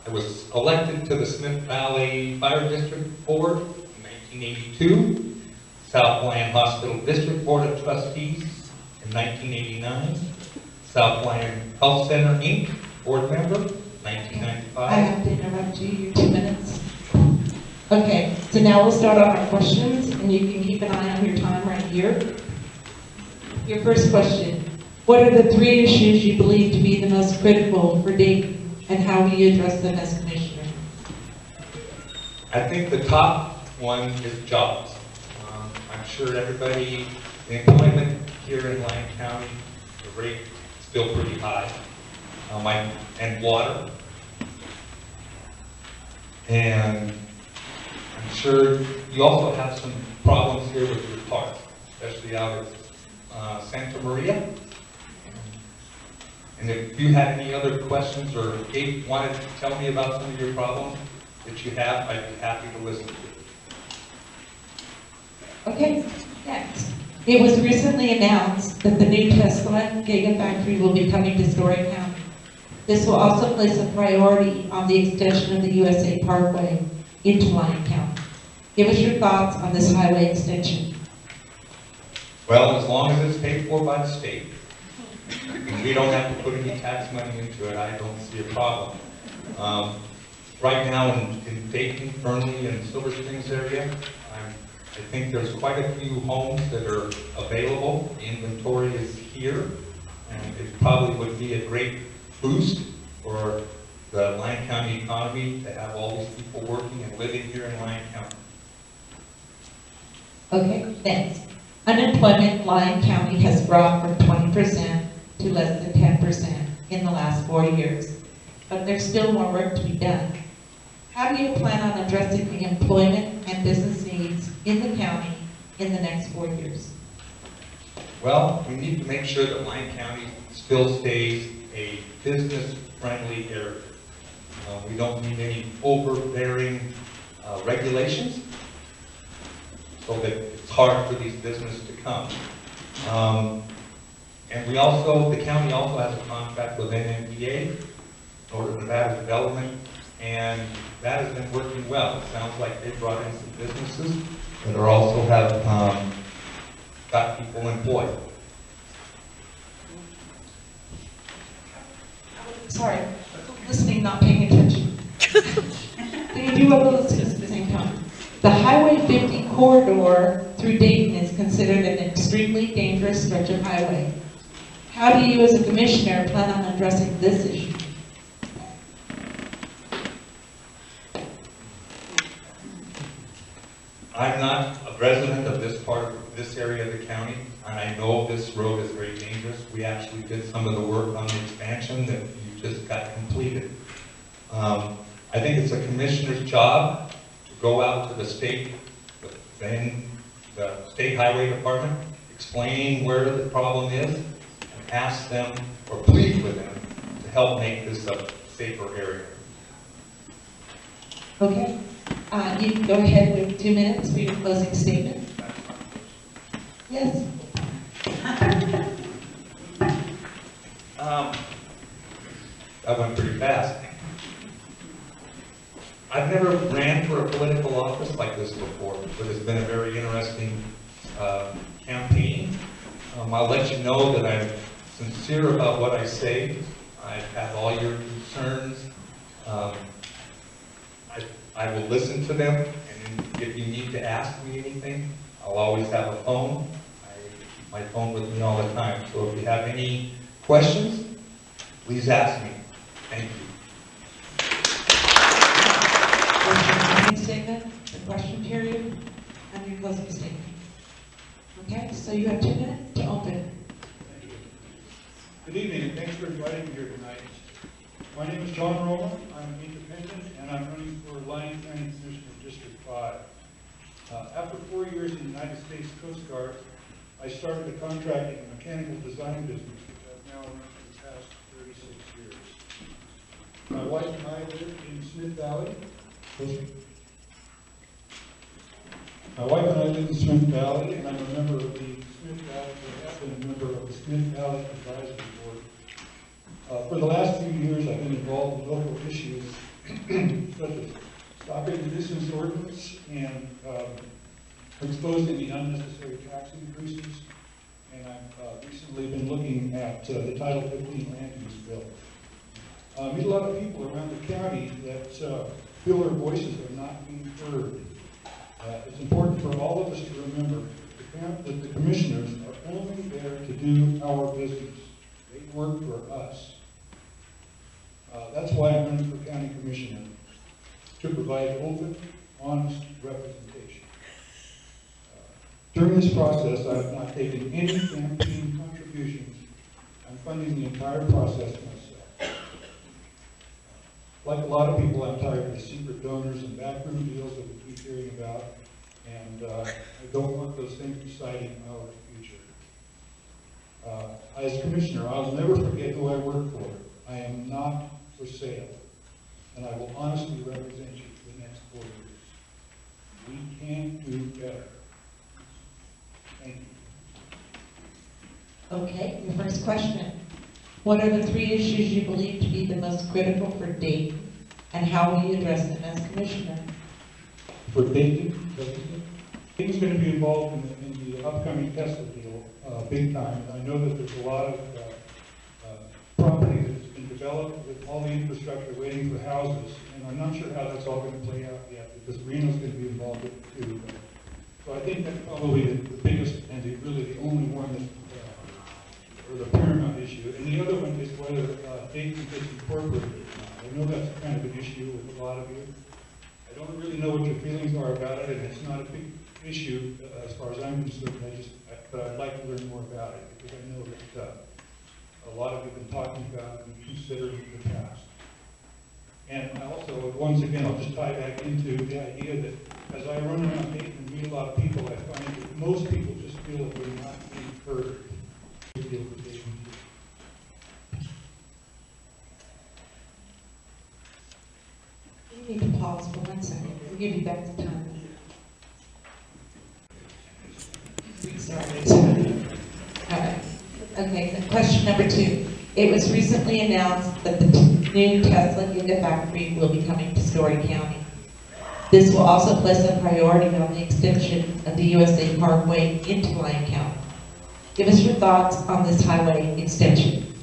I was elected to the Smith Valley Fire District Board in 1982, South Lyon Hospital District Board of Trustees in 1989, South Lyon Health Center Inc. board member, 1995. I have to interrupt you, your 2 minutes. Okay, so now we'll start off our questions, and you can keep an eye on your time right here. Your first question, what are the 3 issues you believe to be the most critical for Dayton, and how do you address them as commissioner? I think the top one is jobs. I'm sure everybody, the employment here in Lyon County, the rate is still pretty high. And water. And I'm sure you also have some problems here with your parks, especially out at Santa Maria. And if you had any other questions or wanted to tell me about some of your problems that you have, I'd be happy to listen to you. Okay, next. It was recently announced that the new Tesla Gigafactory will be coming to Story County. This will also place a priority on the extension of the USA Parkway into Lyon County. Give us your thoughts on this highway extension. Well, as long as it's paid for by the state, and we don't have to put any tax money into it, I don't see a problem. Right now in Dayton, Fernley, and Silver Springs area, I think there's quite a few homes that are available. The inventory is here, and it probably would be a great boost for the Lyon County economy to have all these people working and living here in Lyon County. Okay, thanks. Unemployment in Lyon County has dropped from 20% to less than 10% in the last 4 years, but there's still more work to be done. How do you plan on addressing the employment and business needs in the county in the next 4 years? Well, we need to make sure that Lyon County still stays a business-friendly area. We don't need any overbearing regulations so that it's hard for these businesses to come. And we also, the county also has a contract with NMDA, Northern Nevada Development, and that has been working well. It sounds like they brought in some businesses that are also have got people employed. Sorry, listening, not paying attention. The if you will listen at the same time. The Highway 50 corridor through Dayton is considered an extremely dangerous stretch of highway. How do you as a commissioner plan on addressing this issue? I'm not a resident of this part of this area of the county, and I know this road is very dangerous. We actually did some of the work on the expansion that you just got completed. I think it's a commissioner's job to go out to the state, then the state highway department, explain where the problem is, and ask them or plead with them to help make this a safer area. Okay. You can go ahead with 2 minutes for your closing statement. Yes. That went pretty fast. I've never ran for a political office like this before, but it's been a very interesting campaign. I'll let you know that I'm sincere about what I say. I have all your concerns. I will listen to them, and if you need to ask me anything, I'll always have a phone. I keep my phone with me all the time, so if you have any questions, please ask me. Thank you. Statement, the question period, and your closing statement. Okay, so you have 2 minutes to open. Thank you. Good evening, and thanks for inviting me here tonight. My name is John Roma. I'm an independent, and I'm running for Lyon County Commissioner, District 5. After 4 years in the United States Coast Guard, I started a contracting and mechanical design business, which I've now run for the past 36 years. My wife and I live in Smith Valley. My wife and I live in Smith Valley, and I'm a member of the Smith Valley, or have been a member of the Smith Valley Advisory Board. For the last few years, I've been involved in local issues such as stopping the nuisance ordinance and exposing the unnecessary tax increases. And I've recently been looking at the Title 15 land use bill. I meet a lot of people around the county that feel their voices are not being heard. It's important for all of us to remember that the commissioners are only there to do our business. They work for us. That's why I'm running for county commissioner, to provide open, honest representation. During this process, I have not taken any campaign contributions. I'm funding the entire process myself. Like a lot of people, I'm tired of the secret donors and backroom deals that we keep hearing about, and I don't want those things deciding our future. As commissioner, I will never forget who I work for. I am not for sale, and I will honestly represent you for the next 4 years. We can do better. Thank you. Okay, your first question. What are the 3 issues you believe to be the most critical for Dayton, and how will you address them as commissioner? For Dayton, Dayton's going to be involved in the upcoming Tesla deal big time. I know that there's a lot of property that's been developed with all the infrastructure waiting for houses, and I'm not sure how that's all going to play out yet, because Reno's going to be involved with it too. So I think that's probably the biggest and really the only one that's or the paramount issue. And the other one is whether Dayton gets incorporated or not. I know that's kind of an issue with a lot of you. I don't really know what your feelings are about it, and it's not a big issue as far as I'm concerned. But I'd like to learn more about it, because I know that a lot of you have been talking about it and considering it in the past. And I also, once again, I'll just tie back into the idea that as I run around Dayton and meet a lot of people, I find that most people just feel that we're not being heard. You need to pause for 1 second. We'll give you back the time. Restarted. All right. Okay, then question number 2. It was recently announced that the new Tesla Gigafactory will be coming to Story County. This will also place a priority on the extension of the USA Parkway into Lyon County. Give us your thoughts on this highway extension.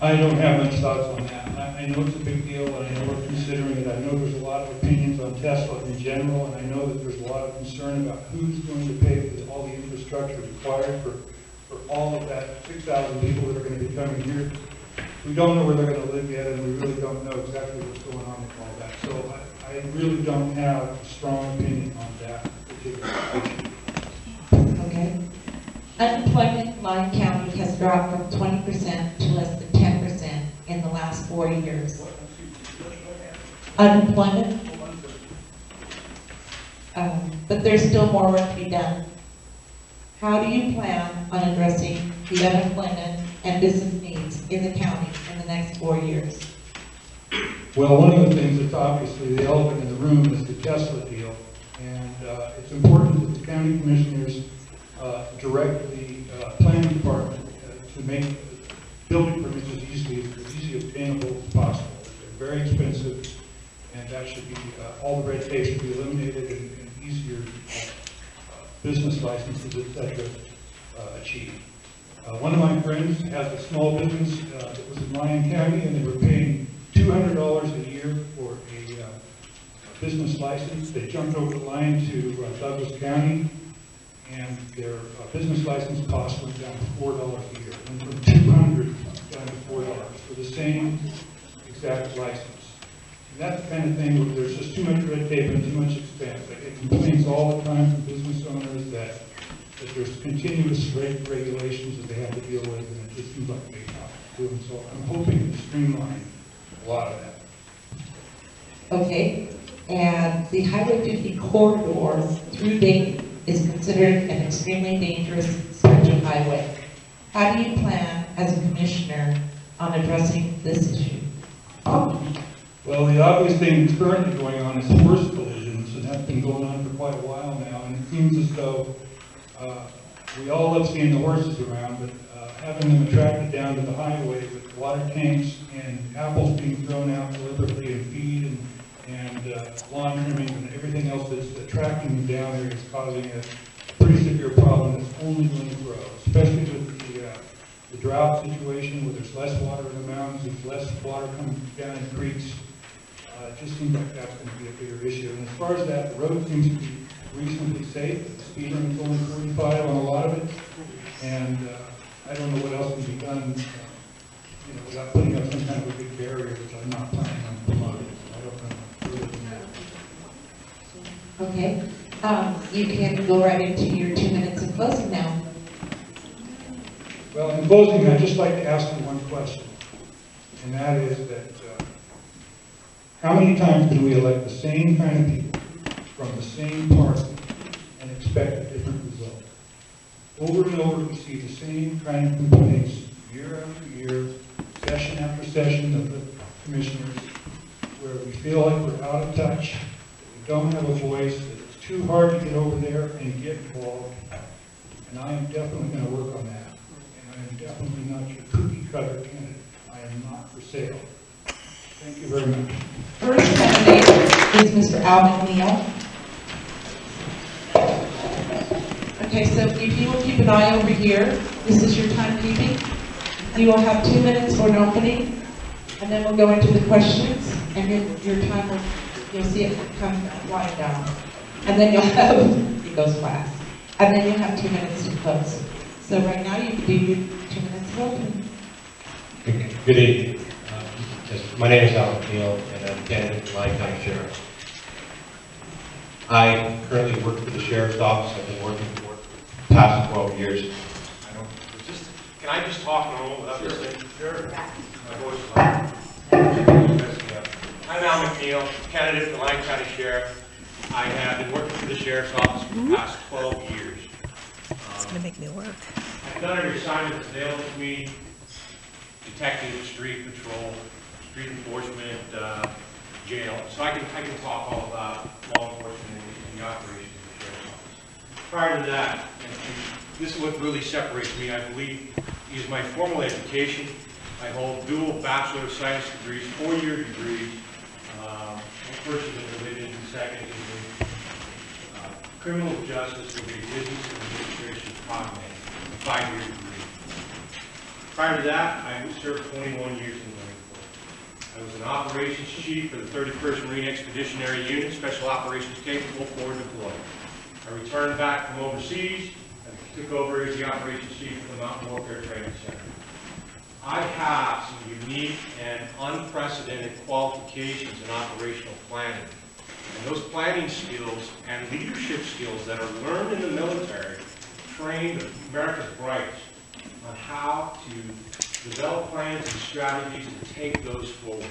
I don't have much thoughts on that. I know it's a big deal, and I know we're considering it. I know there's a lot of opinions on Tesla in general, and I know that there's a lot of concern about who's going to pay for all the infrastructure required for all of that 6,000 people that are going to be coming here. We don't know where they're going to live yet, and we really don't know exactly what's going on with all that. So I really don't have a strong opinion on that particular issue. Okay. Unemployment in Lyon County has dropped from 20% to less than 10% in the last 4 years. Unemployment, but there's still more work to be done. How do you plan on addressing the unemployment and business needs in the county in the next 4 years? Well, one of the things that's obviously the elephant in the room is the Tesla deal. And it's important that the county commissioners direct the planning department to make building permits as easy obtainable as possible. They're very expensive, and that should be, all the red tape should be eliminated and easier business licenses, etc. Achieved. One of my friends has a small business that was in Lyon County, and they were paying $200 a year for a business license. They jumped over the line to Douglas County, and their business license cost went down to $4 a year. Went from $200 down to $4 for the same exact license. And that's the kind of thing where there's just too much red tape and too much expense. I get complaints all the time from business owners that there's continuous regulations that they have to deal with, and it just seems like a big problem. So I'm hoping to streamline a lot of that. Okay, and the Highway 50 corridor through Dayton is considered an extremely dangerous stretch of highway. How do you plan as a commissioner on addressing this issue? Well, the obvious thing that's currently going on is horse collisions, and that's been going on for quite a while now, and it seems as though we all love seeing the horses around, but having them attracted down to the highway with water tanks and apples being thrown out deliberately and feed and lawn trimming and everything else that's attracting them down there is causing a pretty severe problem that's only going to grow, especially with the drought situation where there's less water in the mountains, there's less water coming down in creeks. It just seems like that's going to be a bigger issue. And as far as that, the road seems to be reasonably safe. The speed limit is only 45 on a lot of it. And I don't know what else can be done, without putting up some kind of a big barrier, which I'm not planning on promoting. I don't know. Okay, you can go right into your 2 minutes of closing now. Well, in closing, I'd just like to ask you one question, and that is that how many times can we elect the same kind of people from the same party and expect a different result? Over and over, we see the same kind of complaints year after year, session after session of the commissioners, where we feel like we're out of touch, that we don't have a voice, that it's too hard to get over there and get involved. And I am definitely going to work on that. I am definitely not your cookie cutter candidate. I am not for sale. Thank you very much. First candidate is Mr. Alvin Neal. Okay, so if you will keep an eye over here, this is your timekeeping. You will have 2 minutes for an opening, and then we'll go into the questions, and then your time will, you'll see it come flying down. And then you'll have, it goes fast, and then you'll have 2 minutes to close. So right now you can do your 2 minutes of opening. Good evening. My name is Alan Neal, and I'm a candidate for Lyon County Sheriff. I currently work for the Sheriff's Office. I've been working for the past 12 years. Can I just talk normal without listening? Sure. My voice is loud. I'm Al McNeil, candidate for Lyon County Sheriff. I have been working for the Sheriff's Office for the past 12 years. It's going to make me work. I've done every assignment that's available to me: detective, street patrol, street enforcement, jail. So I can talk all about law enforcement and the operations of the Sheriff's Office. Prior to that, and this is what really separates me, I believe, is my formal education. I hold dual Bachelor of Science degrees, 4-year degrees. First is in religion, second is in criminal justice with a business administration cognate, a 5-year degree. Prior to that, I served 21 years in the Marine Corps. I was an operations chief for the 31st Marine Expeditionary Unit, Special Operations Capable, forward deployed. I returned back from overseas and took over as the operations chief for the Mountain Warfare Training Center. I have some unique and unprecedented qualifications in operational planning. And those planning skills and leadership skills that are learned in the military train America's brightest on how to develop plans and strategies and take those forward.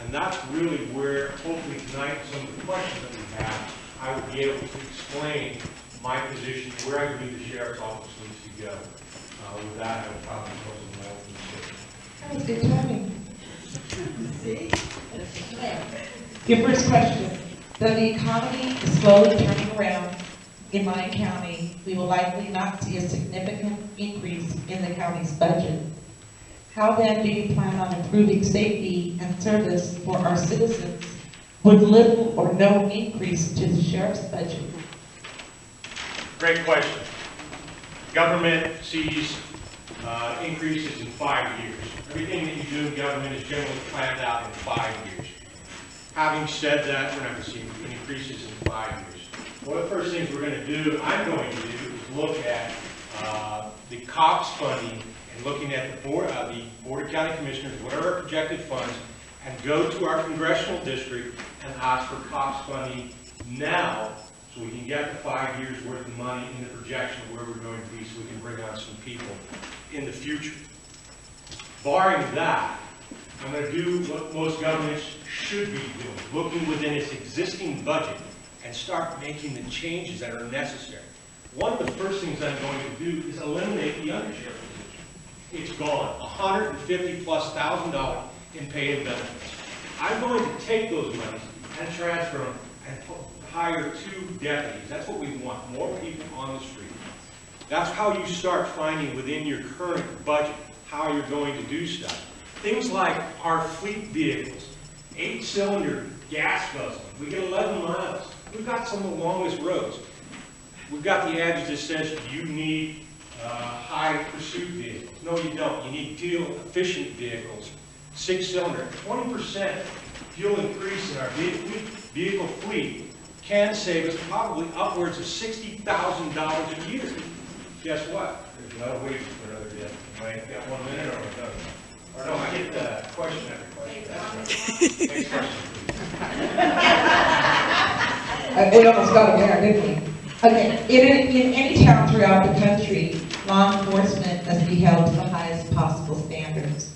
And that's really where, hopefully tonight, some of the questions that we have, I will be able to explain my position, where I believe the Sheriff's Office needs to go. With that, I will probably close my opening statement. That was good timing. Your first question. Though the economy is slowly turning around in Lyon County, we will likely not see a significant increase in the county's budget. How then do you plan on improving safety and service for our citizens with little or no increase to the sheriff's budget? Great question. Government sees increases in 5 years. Everything that you do in government is generally planned out in 5 years. Having said that, we're not going to see increases in 5 years. One of the first things we're going to do, I'm going to do, is look at the COPS funding and looking at the Board of County Commissioners, what are our projected funds, and go to our congressional district and ask for COPS funding now, so we can get the 5 years worth of money in the projection of where we're going to be, so we can bring on some people in the future. Barring that, I'm going to do what most governments should be doing, looking within its existing budget and start making the changes that are necessary. One of the first things I'm going to do is eliminate the undersheriff position. It's gone, $150,000+ in pay and benefits. I'm going to take those monies and transfer them and hire 2 deputies. That's what we want, more people on the street. That's how you start finding within your current budget how you're going to do stuff. Things like our fleet vehicles, 8-cylinder gas guzzling. We get 11 miles. We've got some of the longest roads. We've got the adage that says you need high pursuit vehicles. No, you don't. You need fuel efficient vehicles. 6-cylinder, 20% fuel increase in our vehicle fleet can save us probably upwards of $60,000 a year. Guess what? There's no waiting for another day. I got 1 minute or I'm done. Or no, I get the question after question. Next question, please. We almost got him there, didn't we? Okay, in any town throughout the country, law enforcement must be held to the highest possible standards.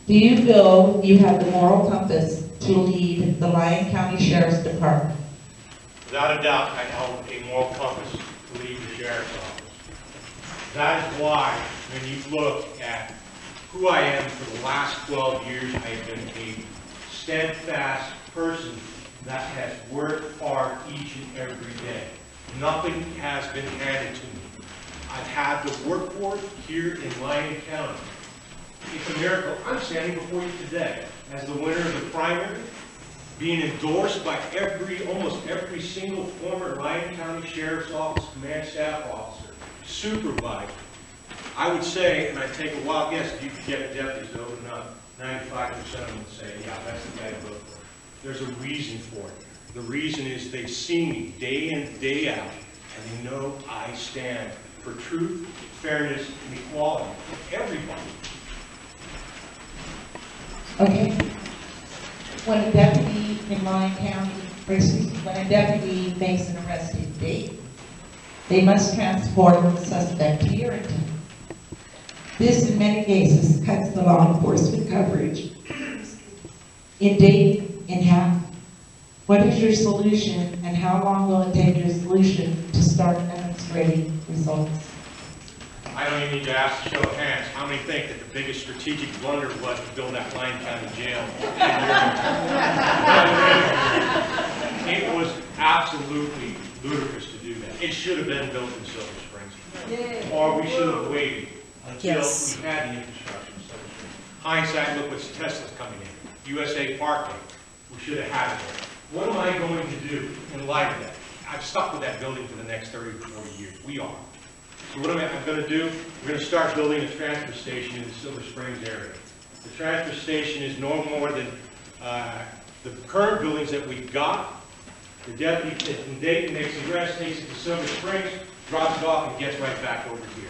Do you feel you have the moral compass to lead the Lyon County Sheriff's Department? Without a doubt, I hold a moral compass to lead the Sheriff's Office. That is why, when you look at who I am for the last 12 years, I have been a steadfast person that has worked hard each and every day. Nothing has been handed to me. I've had the work for it here in Lyon County. It's a miracle. I'm standing before you today as the winner of the primary, being endorsed by almost every single former Lyon County Sheriff's Office command staff officer, supervisor. I would say, and I take a wild guess, if you could get deputies to open up, 95% of them would say, yeah, that's the guy to vote for. There's a reason for it. The reason is they see me day in, day out, and they know I stand for truth, fairness, and equality for everybody. Okay. When a deputy in Lyon County, or excuse me, when a deputy makes an arrest in Dayton, they must transport the suspect to Dayton. This, in many cases, cuts the law enforcement coverage in Dayton in half. What is your solution, and how long will it take your solution to start demonstrating results? I don't even need to ask a show of hands. How many think that the biggest strategic blunder was to build that Lyon County jail? It was absolutely ludicrous to do that. It should have been built in Silver Springs. Or we should have waited until we had the infrastructure in Silver Springs. Hindsight, look what's Tesla's coming in. USA Parkway. We should have had it there. What am I going to do in light of that? I've stuck with that building for the next 30 to 40 years. We are. So what am I going to do? We're going to start building a transfer station in the Silver Springs area. The transfer station is no more than the current buildings that we've got. The deputy in Dayton makes the arrest, takes it to Silver Springs, drops it off, and gets right back over here.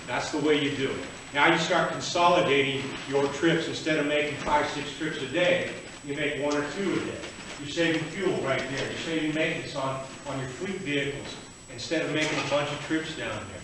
That's the way you do it. Now you start consolidating your trips. Instead of making 5, 6 trips a day, you make 1 or 2 a day. You're saving fuel right there. You're saving maintenance on your fleet vehicles instead of making a bunch of trips down there.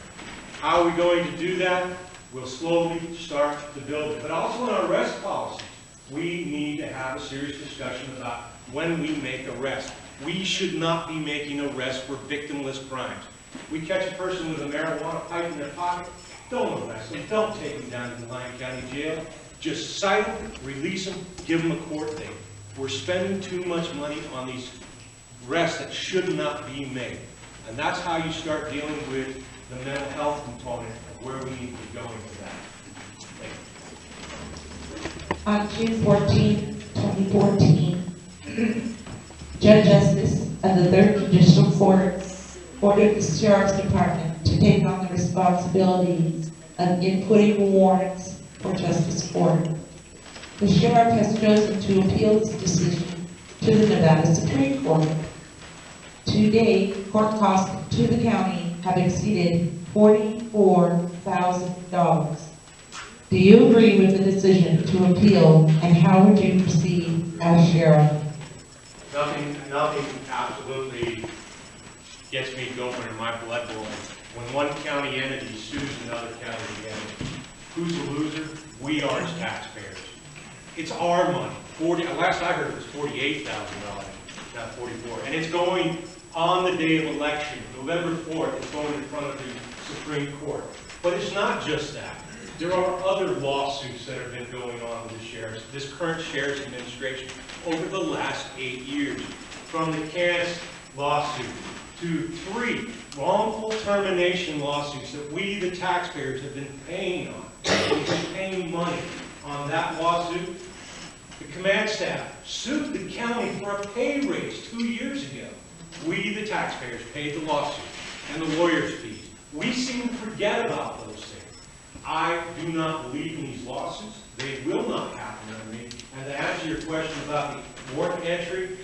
How are we going to do that? We'll slowly start to build it. But also in our arrest policies, we need to have a serious discussion about when we make arrests. We should not be making arrests for victimless crimes. We catch a person with a marijuana pipe in their pocket, don't arrest them, don't take them down to the Lyon County Jail. Just cite them, release them, give them a court date. We're spending too much money on these arrests that should not be made. And that's how you start dealing with the mental health component of where we need to go into that. On June 14, 2014, Judge Justice of the 3rd Judicial Court ordered the Sheriff's Department to take on the responsibilities of inputting warrants for Justice Court. The Sheriff has chosen to appeal this decision to the Nevada Supreme Court. To date, court costs to the county have exceeded $44,000. Do you agree with the decision to appeal, and how would you proceed as sheriff? Nothing absolutely gets me going in my blood boiling. When one county entity sues another county entity, who's the loser? We are as taxpayers. It's our money. Last I heard it was $48,000, not $44,000. And it's going on the day of election, November 4th, it's going in front of the Supreme Court. But it's not just that. There are other lawsuits that have been going on with this current sheriff's administration over the last 8 years. From the Canis lawsuit to 3 wrongful termination lawsuits that we, the taxpayers, have been paying on. We've been paying money on that lawsuit. The command staff sued the county for a pay raise 2 years ago. We, the taxpayers, paid the lawsuit and the lawyer's fees. We seem to forget about those things. I do not believe in these lawsuits. They will not happen under me. And to answer your question about the warrant entry,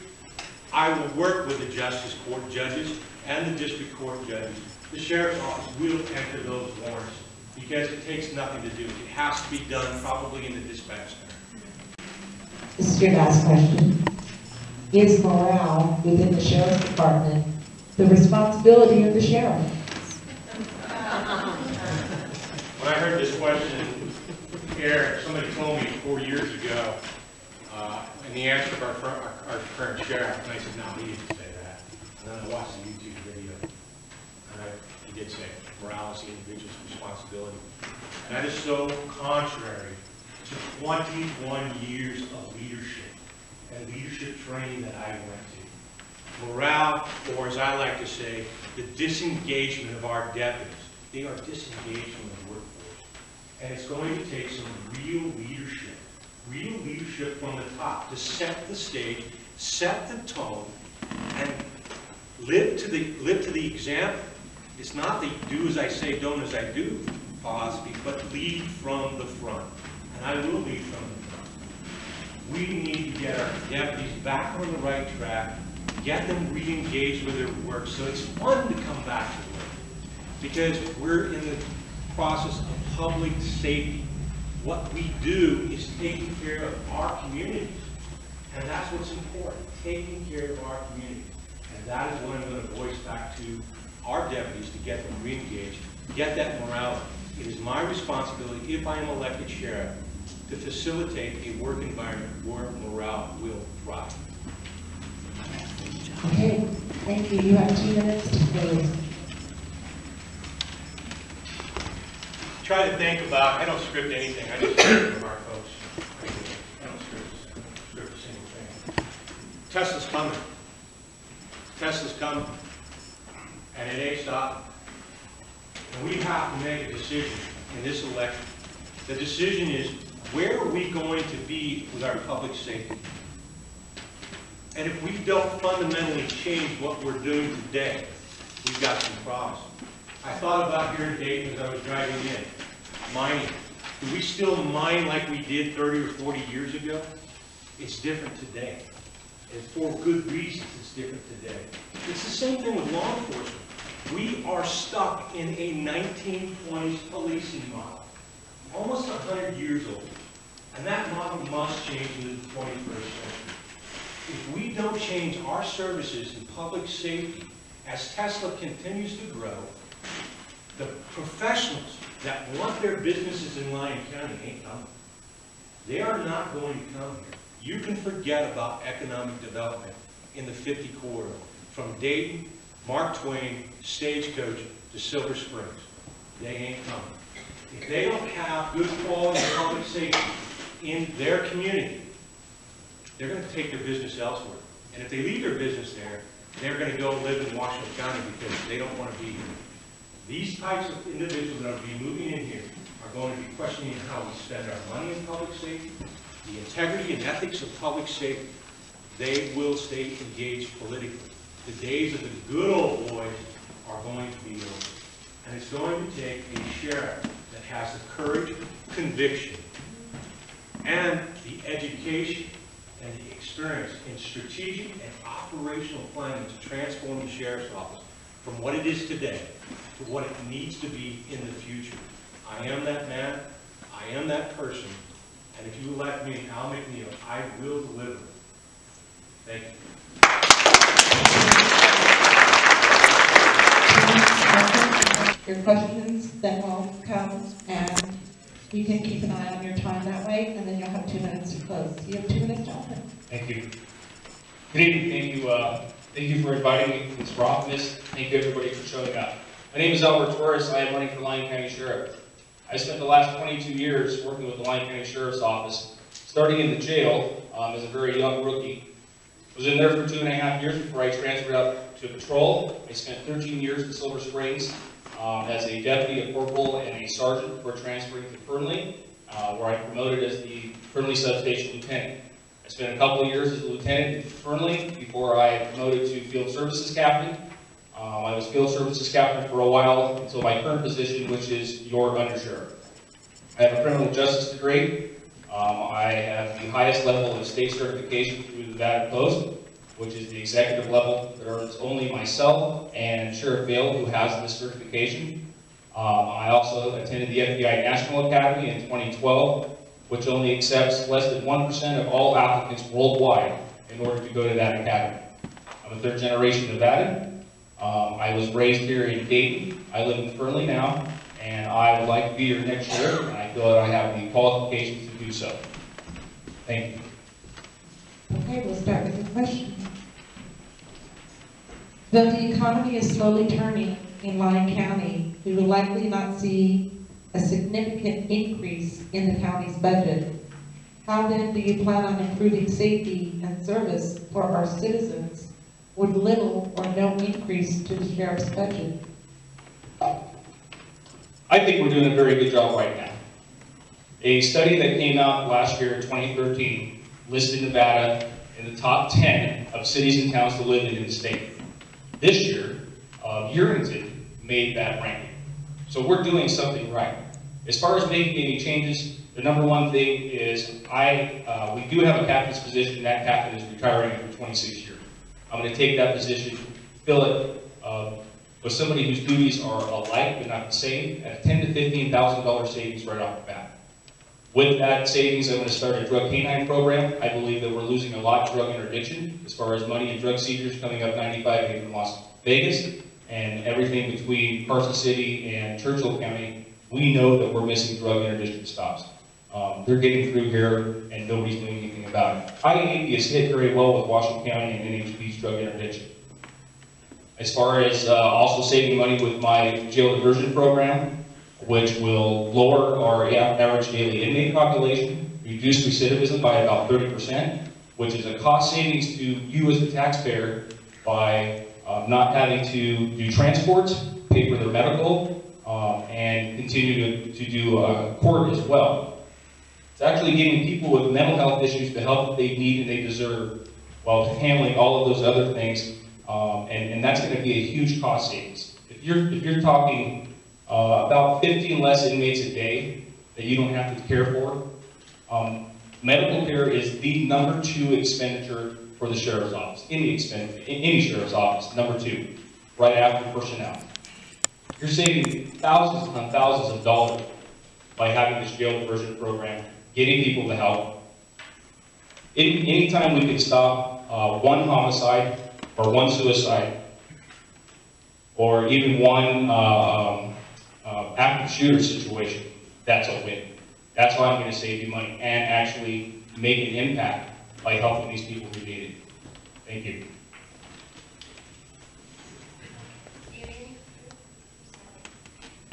I will work with the Justice Court judges and the District Court judges. The Sheriff's Office will enter those warrants because it takes nothing to do. It has to be done probably in the dispatch center. This is your last question. Is morale within the Sheriff's Department the responsibility of the Sheriff? When I heard this question here, somebody told me 4 years ago, and the answer of our current sheriff, and I said, no, he didn't say that. And then I watched the YouTube video, and he did say morale is the individual's responsibility. And that is so contrary to 21 years of leadership and leadership training that I went to. Morale, or as I like to say, the disengagement of our deputies. They are disengaged from the workforce. And it's going to take some real leadership from the top to set the stage, set the tone, and live to the example. It's not the do as I say, don't as I do philosophy, but lead from the front. And I will lead from the front. We need to get our deputies back on the right track, get them re-engaged with their work so it's fun to come back to work. Because we're in the process of public safety. What we do is taking care of our communities. And that's what's important, taking care of our communities. And that is what I'm going to voice back to our deputies to get them re-engaged, get that morale. It is my responsibility, if I am elected sheriff, to facilitate a work environment where morale will thrive. Okay, thank you. You have 2 minutes to close. Try to think about, I don't script anything, I just hear from our folks. I don't script a single thing. Tesla's coming. Tesla's coming. And it ain't stopping. And we have to make a decision in this election. The decision is, where are we going to be with our public safety? And if we don't fundamentally change what we're doing today, we've got some problems. I thought about here in Dayton as I was driving in, mining. Do we still mine like we did 30 or 40 years ago? It's different today. And for good reasons, it's different today. It's the same thing with law enforcement. We are stuck in a 1920s policing model, almost 100 years old. And that model must change into the 21st century. If we don't change our services in public safety, as Tesla continues to grow, the professionals that want their businesses in Lyon County ain't coming. They are not going to come here. You can forget about economic development in the 50 corridor, from Dayton, Mark Twain, Stagecoach to Silver Springs. They ain't coming. If they don't have good quality public safety in their community, they're going to take their business elsewhere. And if they leave their business there, they're going to go live in Washington County because they don't want to be here. These types of individuals that are be moving in here are going to be questioning how we spend our money in public safety, the integrity and ethics of public safety. They will stay engaged politically. The days of the good old boys are going to be over. And it's going to take a sheriff that has the courage, conviction, and the education and the experience in strategic and operational planning to transform the sheriff's office from what it is today to what it needs to be in the future. I am that man, I am that person, and if you elect me, Al McNeil, I will deliver. Thank you. Your questions then will come, and you can keep an eye on your time that way, and then you'll have 2 minutes to close. You have 2 minutes to open. Thank you. Good evening. Thank you for inviting me to this office. Thank you everybody for showing up. My name is Albert Torres. I am running for Lyon County Sheriff. I spent the last 22 years working with the Lyon County Sheriff's Office, starting in the jail as a very young rookie. I was in there for 2.5 years before I transferred out to patrol. I spent 13 years in Silver Springs as a deputy, a corporal, and a sergeant before transferring to Fernley, where I promoted as the Fernley Substation Lieutenant. I spent a couple of years as a lieutenant in Fernley before I promoted to Field Services Captain. I was Field Services Captain for a while until my current position, which is your undersheriff. I have a criminal justice degree. I have the highest level of state certification through the Nevada Post, which is the executive level that earns only myself and Sheriff Vail, who has this certification. I also attended the FBI National Academy in 2012, which only accepts less than 1% of all applicants worldwide in order to go to that academy. I'm a third-generation Nevadan. I was raised here in Dayton. I live in Fernley now, and I would like to be your next sheriff, and I feel that I have the qualifications to do so. Thank you. Okay, we'll start with the question. Though the economy is slowly turning in Lyon County, we will likely not see a significant increase in the county's budget. How then do you plan on improving safety and service for our citizens with little or no increase to the sheriff's budget? I think we're doing a very good job right now. A study that came out last year in 2013 listed Nevada in the top 10 of cities and towns to live in the state. This year, Urington made that ranking. So we're doing something right. As far as making any changes, the number one thing is we do have a captain's position, and that captain is retiring after 26 years. I'm going to take that position, fill it with somebody whose duties are alike but not the same, at a $10,000 to $15,000 savings right off the bat. With that savings, I'm going to start a drug canine program. I believe that we're losing a lot of drug interdiction as far as money and drug seizures coming up 95 in Las Vegas and everything between Carson City and Churchill County. We know that we're missing drug interdiction stops. They're getting through here and nobody's doing anything about it. I-80 is hit very well with Washington County and NHP's drug interdiction. As far as also saving money with my jail diversion program, which will lower our average daily inmate population, reduce recidivism by about 30%, which is a cost savings to you as the taxpayer by not having to do transports, pay for their medical, and continue to do court as well. It's actually giving people with mental health issues the help that they need and they deserve while handling all of those other things, and that's going to be a huge cost savings. If you're talking about 15 less inmates a day, that you don't have to care for. Medical care is the number 2 expenditure for the sheriff's office, any sheriff's office, number 2, right after personnel. You're saving thousands upon thousands of dollars by having this jail diversion program, getting people the help. Anytime we can stop 1 homicide or 1 suicide, or even 1 active shooter situation, that's a win. That's why I'm going to save you money and actually make an impact by helping these people who need it. Thank you.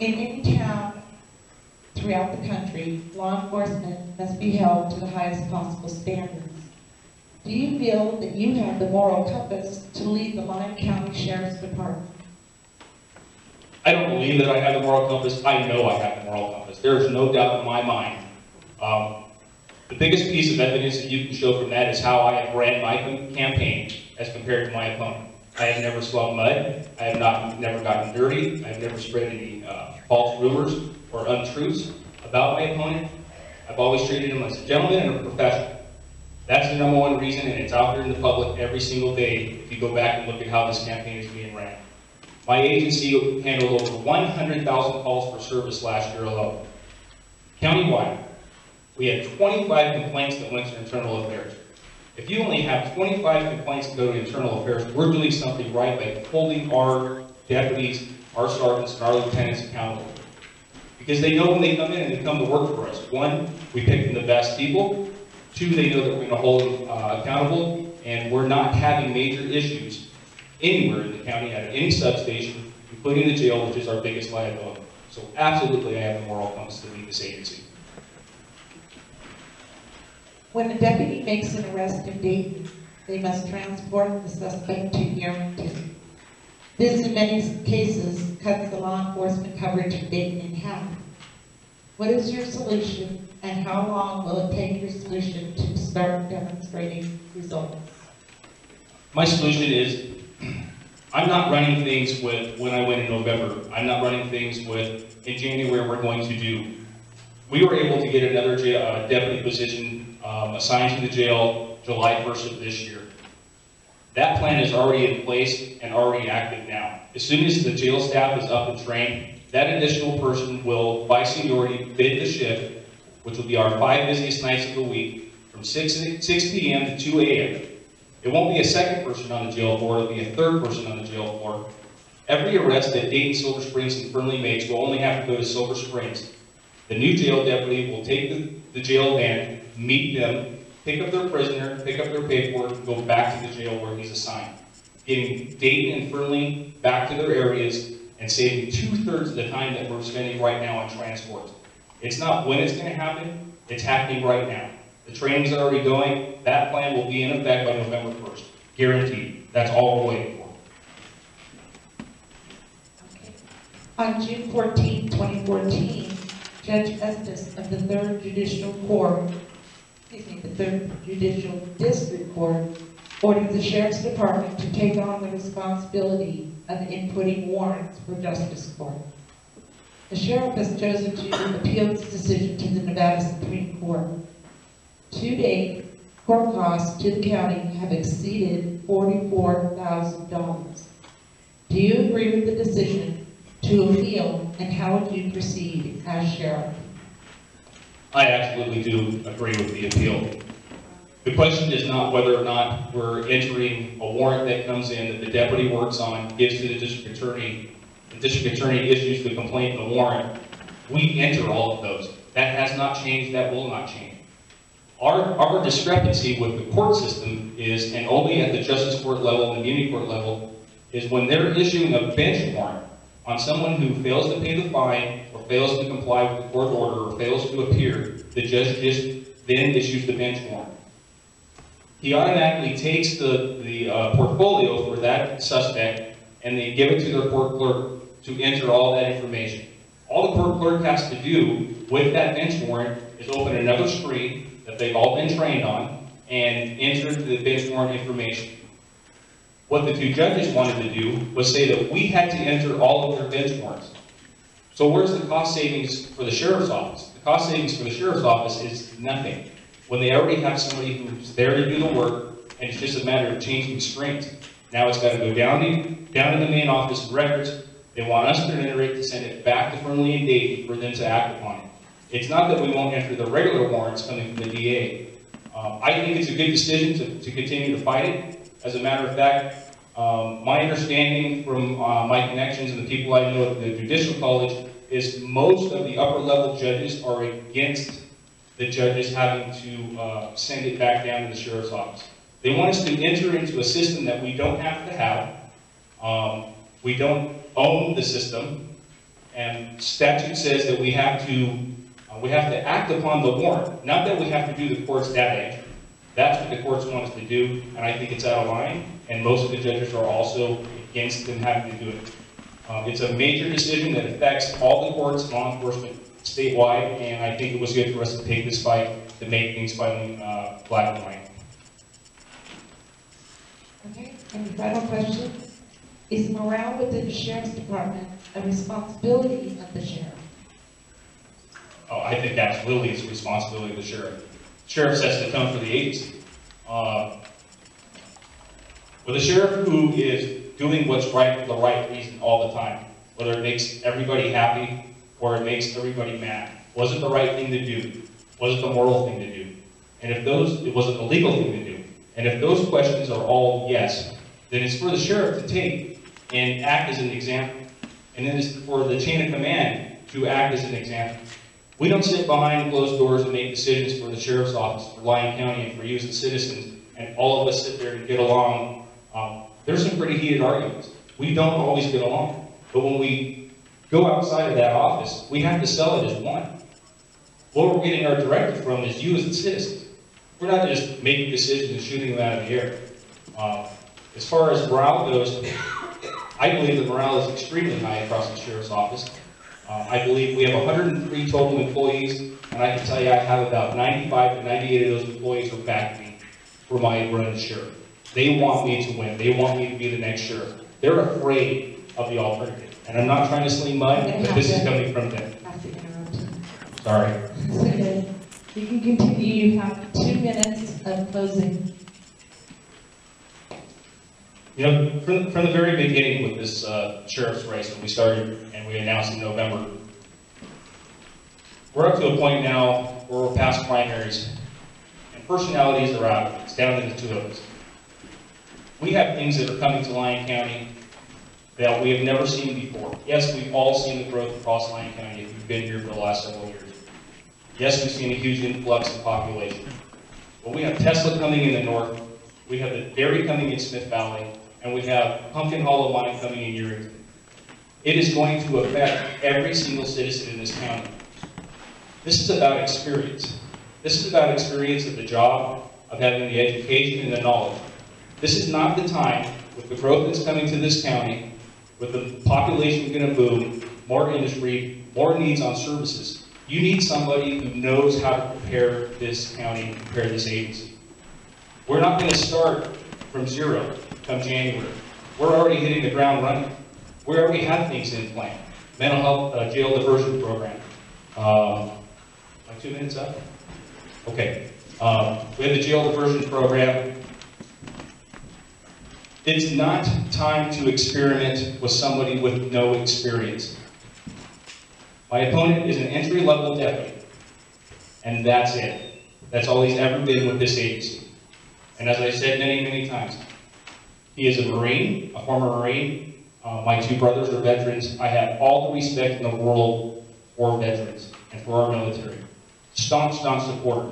In any town throughout the country, law enforcement must be held to the highest possible standards. Do you feel that you have the moral compass to lead the Lyon County Sheriff's Department? I don't believe that I have the moral compass. I know I have the moral compass. There is no doubt in my mind. The biggest piece of evidence that you can show from that is how I have ran my campaign as compared to my opponent. I have never slung mud. I have never gotten dirty. I have never spread any false rumors or untruths about my opponent. I've always treated him as a gentleman and a professional. That's the number 1 reason, and it's out there in the public every single day if you go back and look at how this campaign is being ran. My agency handled over 100,000 calls for service last year alone. Countywide, we had 25 complaints that went to internal affairs. If you only have 25 complaints that go to internal affairs, we're doing something right by holding our deputies, our sergeants, and our lieutenants accountable. Because they know when they come in and they come to work for us. 1, we pick them the best people. 2, they know that we're going to hold them accountable, and we're not having major issues anywhere in the county at any substation, including the jail, which is our biggest liability. So absolutely, I have the moral compass to lead this agency. When a deputy makes an arrest in Dayton, they must transport the suspect to Yarrington. This, in many cases, cuts the law enforcement coverage of Dayton in half. What is your solution, and how long will it take your solution to start demonstrating results? My solution is, I'm not running things with when I win in November. I'm not running things with in January we're going to do. We were able to get another deputy position assigned to the jail July 1st of this year. That plan is already in place and already active now. As soon as the jail staff is up and trained, that additional person will, by seniority, bid the shift, which will be our 5 busiest nights of the week, from 6 p.m. to 2 a.m. It won't be a second person on the jail floor, it'll be a third person on the jail floor. Every arrest that Dayton, Silver Springs, and Fernley makes will only have to go to Silver Springs. The new jail deputy will take the jail van, meet them, pick up their prisoner, pick up their paperwork, and go back to the jail where he's assigned. Getting Dayton and Fernley back to their areas and saving 2/3 of the time that we're spending right now on transport. It's not when it's going to happen, it's happening right now. The training's already going. That plan will be in effect by November 1st. Guaranteed. That's all we're waiting for. Okay. On June 14, 2014, Judge Estes of the 3rd Judicial Court, the 3rd Judicial District Court, ordered the Sheriff's Department to take on the responsibility of inputting warrants for Justice Court. The Sheriff has chosen to appeal this decision to the Nevada Supreme Court. To date, court costs to the county have exceeded $44,000. Do you agree with the decision to appeal, and how would you proceed as sheriff? I absolutely do agree with the appeal. The question is not whether or not we're entering a warrant that comes in that the deputy works on, gives to the district attorney. The district attorney issues the complaint in the warrant. We enter all of those. That has not changed, that will not change. Our discrepancy with the court system is, and only at the justice court level and the immunity court level, is when they're issuing a bench warrant on someone who fails to pay the fine, or fails to comply with the court order, or fails to appear, the judge just then issues the bench warrant. He automatically takes the portfolio for that suspect, and they give it to their court clerk to enter all that information. All the court clerk has to do with that bench warrant is open another screen that they've all been trained on and enter the bench warrant information. What the 2 judges wanted to do was say that we had to enter all of their bench warrants. So where's the cost savings for the sheriff's office? The cost savings for the sheriff's office is nothing. When they already have somebody who's there to do the work, and it's just a matter of changing strings. Now it's got to go down to the main office records. They want us to enter it, to send it back to Fernley and Dayton for them to act upon it. It's not that we won't enter the regular warrants coming from the DA. I think it's a good decision to continue to fight it. As a matter of fact, my understanding from my connections and the people I know at the Judicial College is most of the upper level judges are against the judges having to send it back down to the sheriff's office. They want us to enter into a system that we don't have to have. We don't own the system, and statute says that we have to act upon the warrant. Not that we have to do the court's data entry. That's what the courts want us to do, and I think it's out of line, and most of the judges are also against them having to do it. It's a major decision that affects all the courts and law enforcement statewide, and I think it was good for us to take this fight to make things finally black and white. Okay, any final questions? Is morale within the sheriff's department a responsibility of the sheriff? Oh, I think absolutely it's a responsibility of the sheriff. The sheriff sets the tone for the agency. With a sheriff who is doing what's right for the right reason all the time, whether it makes everybody happy or it makes everybody mad, was it the right thing to do? Was it the moral thing to do? And if it wasn't the legal thing to do, and if those questions are all yes, then it's for the sheriff to take and act as an example. And then it's for the chain of command to act as an example. We don't sit behind closed doors and make decisions for the sheriff's office, for Lyon County, and for you as the citizens, and all of us sit there and get along. There's some pretty heated arguments. We don't always get along. But when we go outside of that office, we have to sell it as one. What we're getting our directive from is you as the citizens. We're not just making decisions and shooting them out of the air. As far as morale goes, I believe the morale is extremely high across the sheriff's office. I believe we have 103 total employees, and I can tell you I have about 95 to 98 of those employees who back me for my run as sheriff. They want me to win. They want me to be the next sheriff. They're afraid of the alternative. And I'm not trying to sling mud, but this is coming from them. Sorry. Okay. You can continue. You have 2 minutes of closing. You know, from the very beginning with this sheriff's race, when we started and we announced in November, we're up to a point now where we're past primaries, and personalities are out. It's down to the two of us. We have things that are coming to Lyon County that we have never seen before. Yes, we've all seen the growth across Lyon County if you've been here for the last several years. Yes, we've seen a huge influx in population. But we have Tesla coming in the north, we have the dairy coming in Smith Valley, and we have Pumpkin Hollow Mine coming in Urington. It is going to affect every single citizen in this county. This is about experience. This is about experience of the job, of having the education and the knowledge. This is not the time, with the growth that's coming to this county, with the population going to boom, more industry, more needs on services. You need somebody who knows how to prepare this county, prepare this agency. We're not going to start from zero come January. We're already hitting the ground running. We already have things in plan. Mental health, jail diversion program. My 2 minutes up? Okay. We have the jail diversion program. It's not time to experiment with somebody with no experience. My opponent is an entry-level deputy, and that's it. That's all he's ever been with this agency. And as I said many, many times, he is a Marine, a former Marine. My 2 brothers are veterans. I have all the respect in the world for veterans and for our military. Staunch, staunch supporter.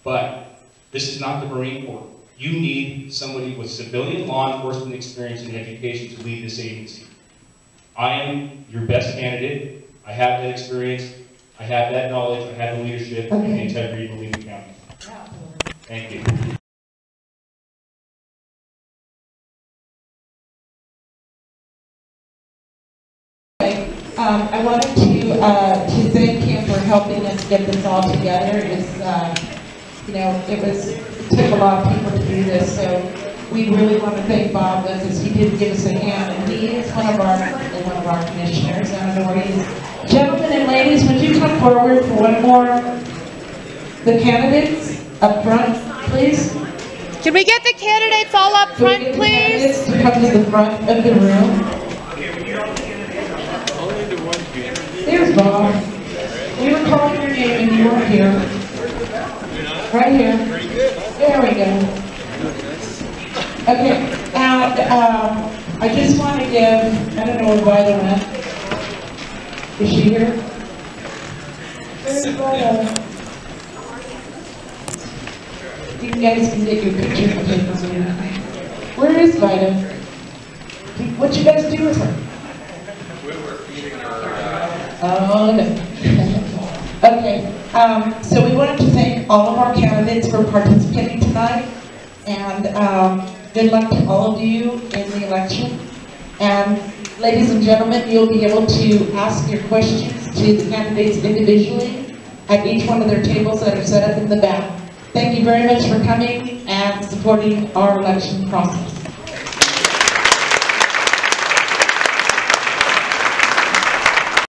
But this is not the Marine Corps. You need somebody with civilian law enforcement experience and education to lead this agency. I am your best candidate. I have that experience. I have that knowledge. I have the leadership and the integrity to lead the county. Thank you. I wanted to thank him for helping us get this all together. You know, it took a lot of people to do this, so we really want to thank Bob because he did give us a hand, and he is one of our commissioners and authorities. Gentlemen and ladies, would you come come forward for one more? The candidates up front, please. Can we get the candidates all up Can we front, get the please? candidates to come to the front of the room? There's Bob. We were calling your name and you weren't here. Right here. There we go. Okay, and I just want to give, I don't know where Viola went. Is she here? Where's Viola? You guys can get your picture taken. Where is Viola? What you guys do with her? We were feeding her, Oh, no. Okay, so we wanted to thank all of our candidates for participating tonight, and good luck to all of you in the election. And ladies and gentlemen, you'll be able to ask your questions to the candidates individually at each one of their tables that are set up in the back. Thank you very much for coming and supporting our election process.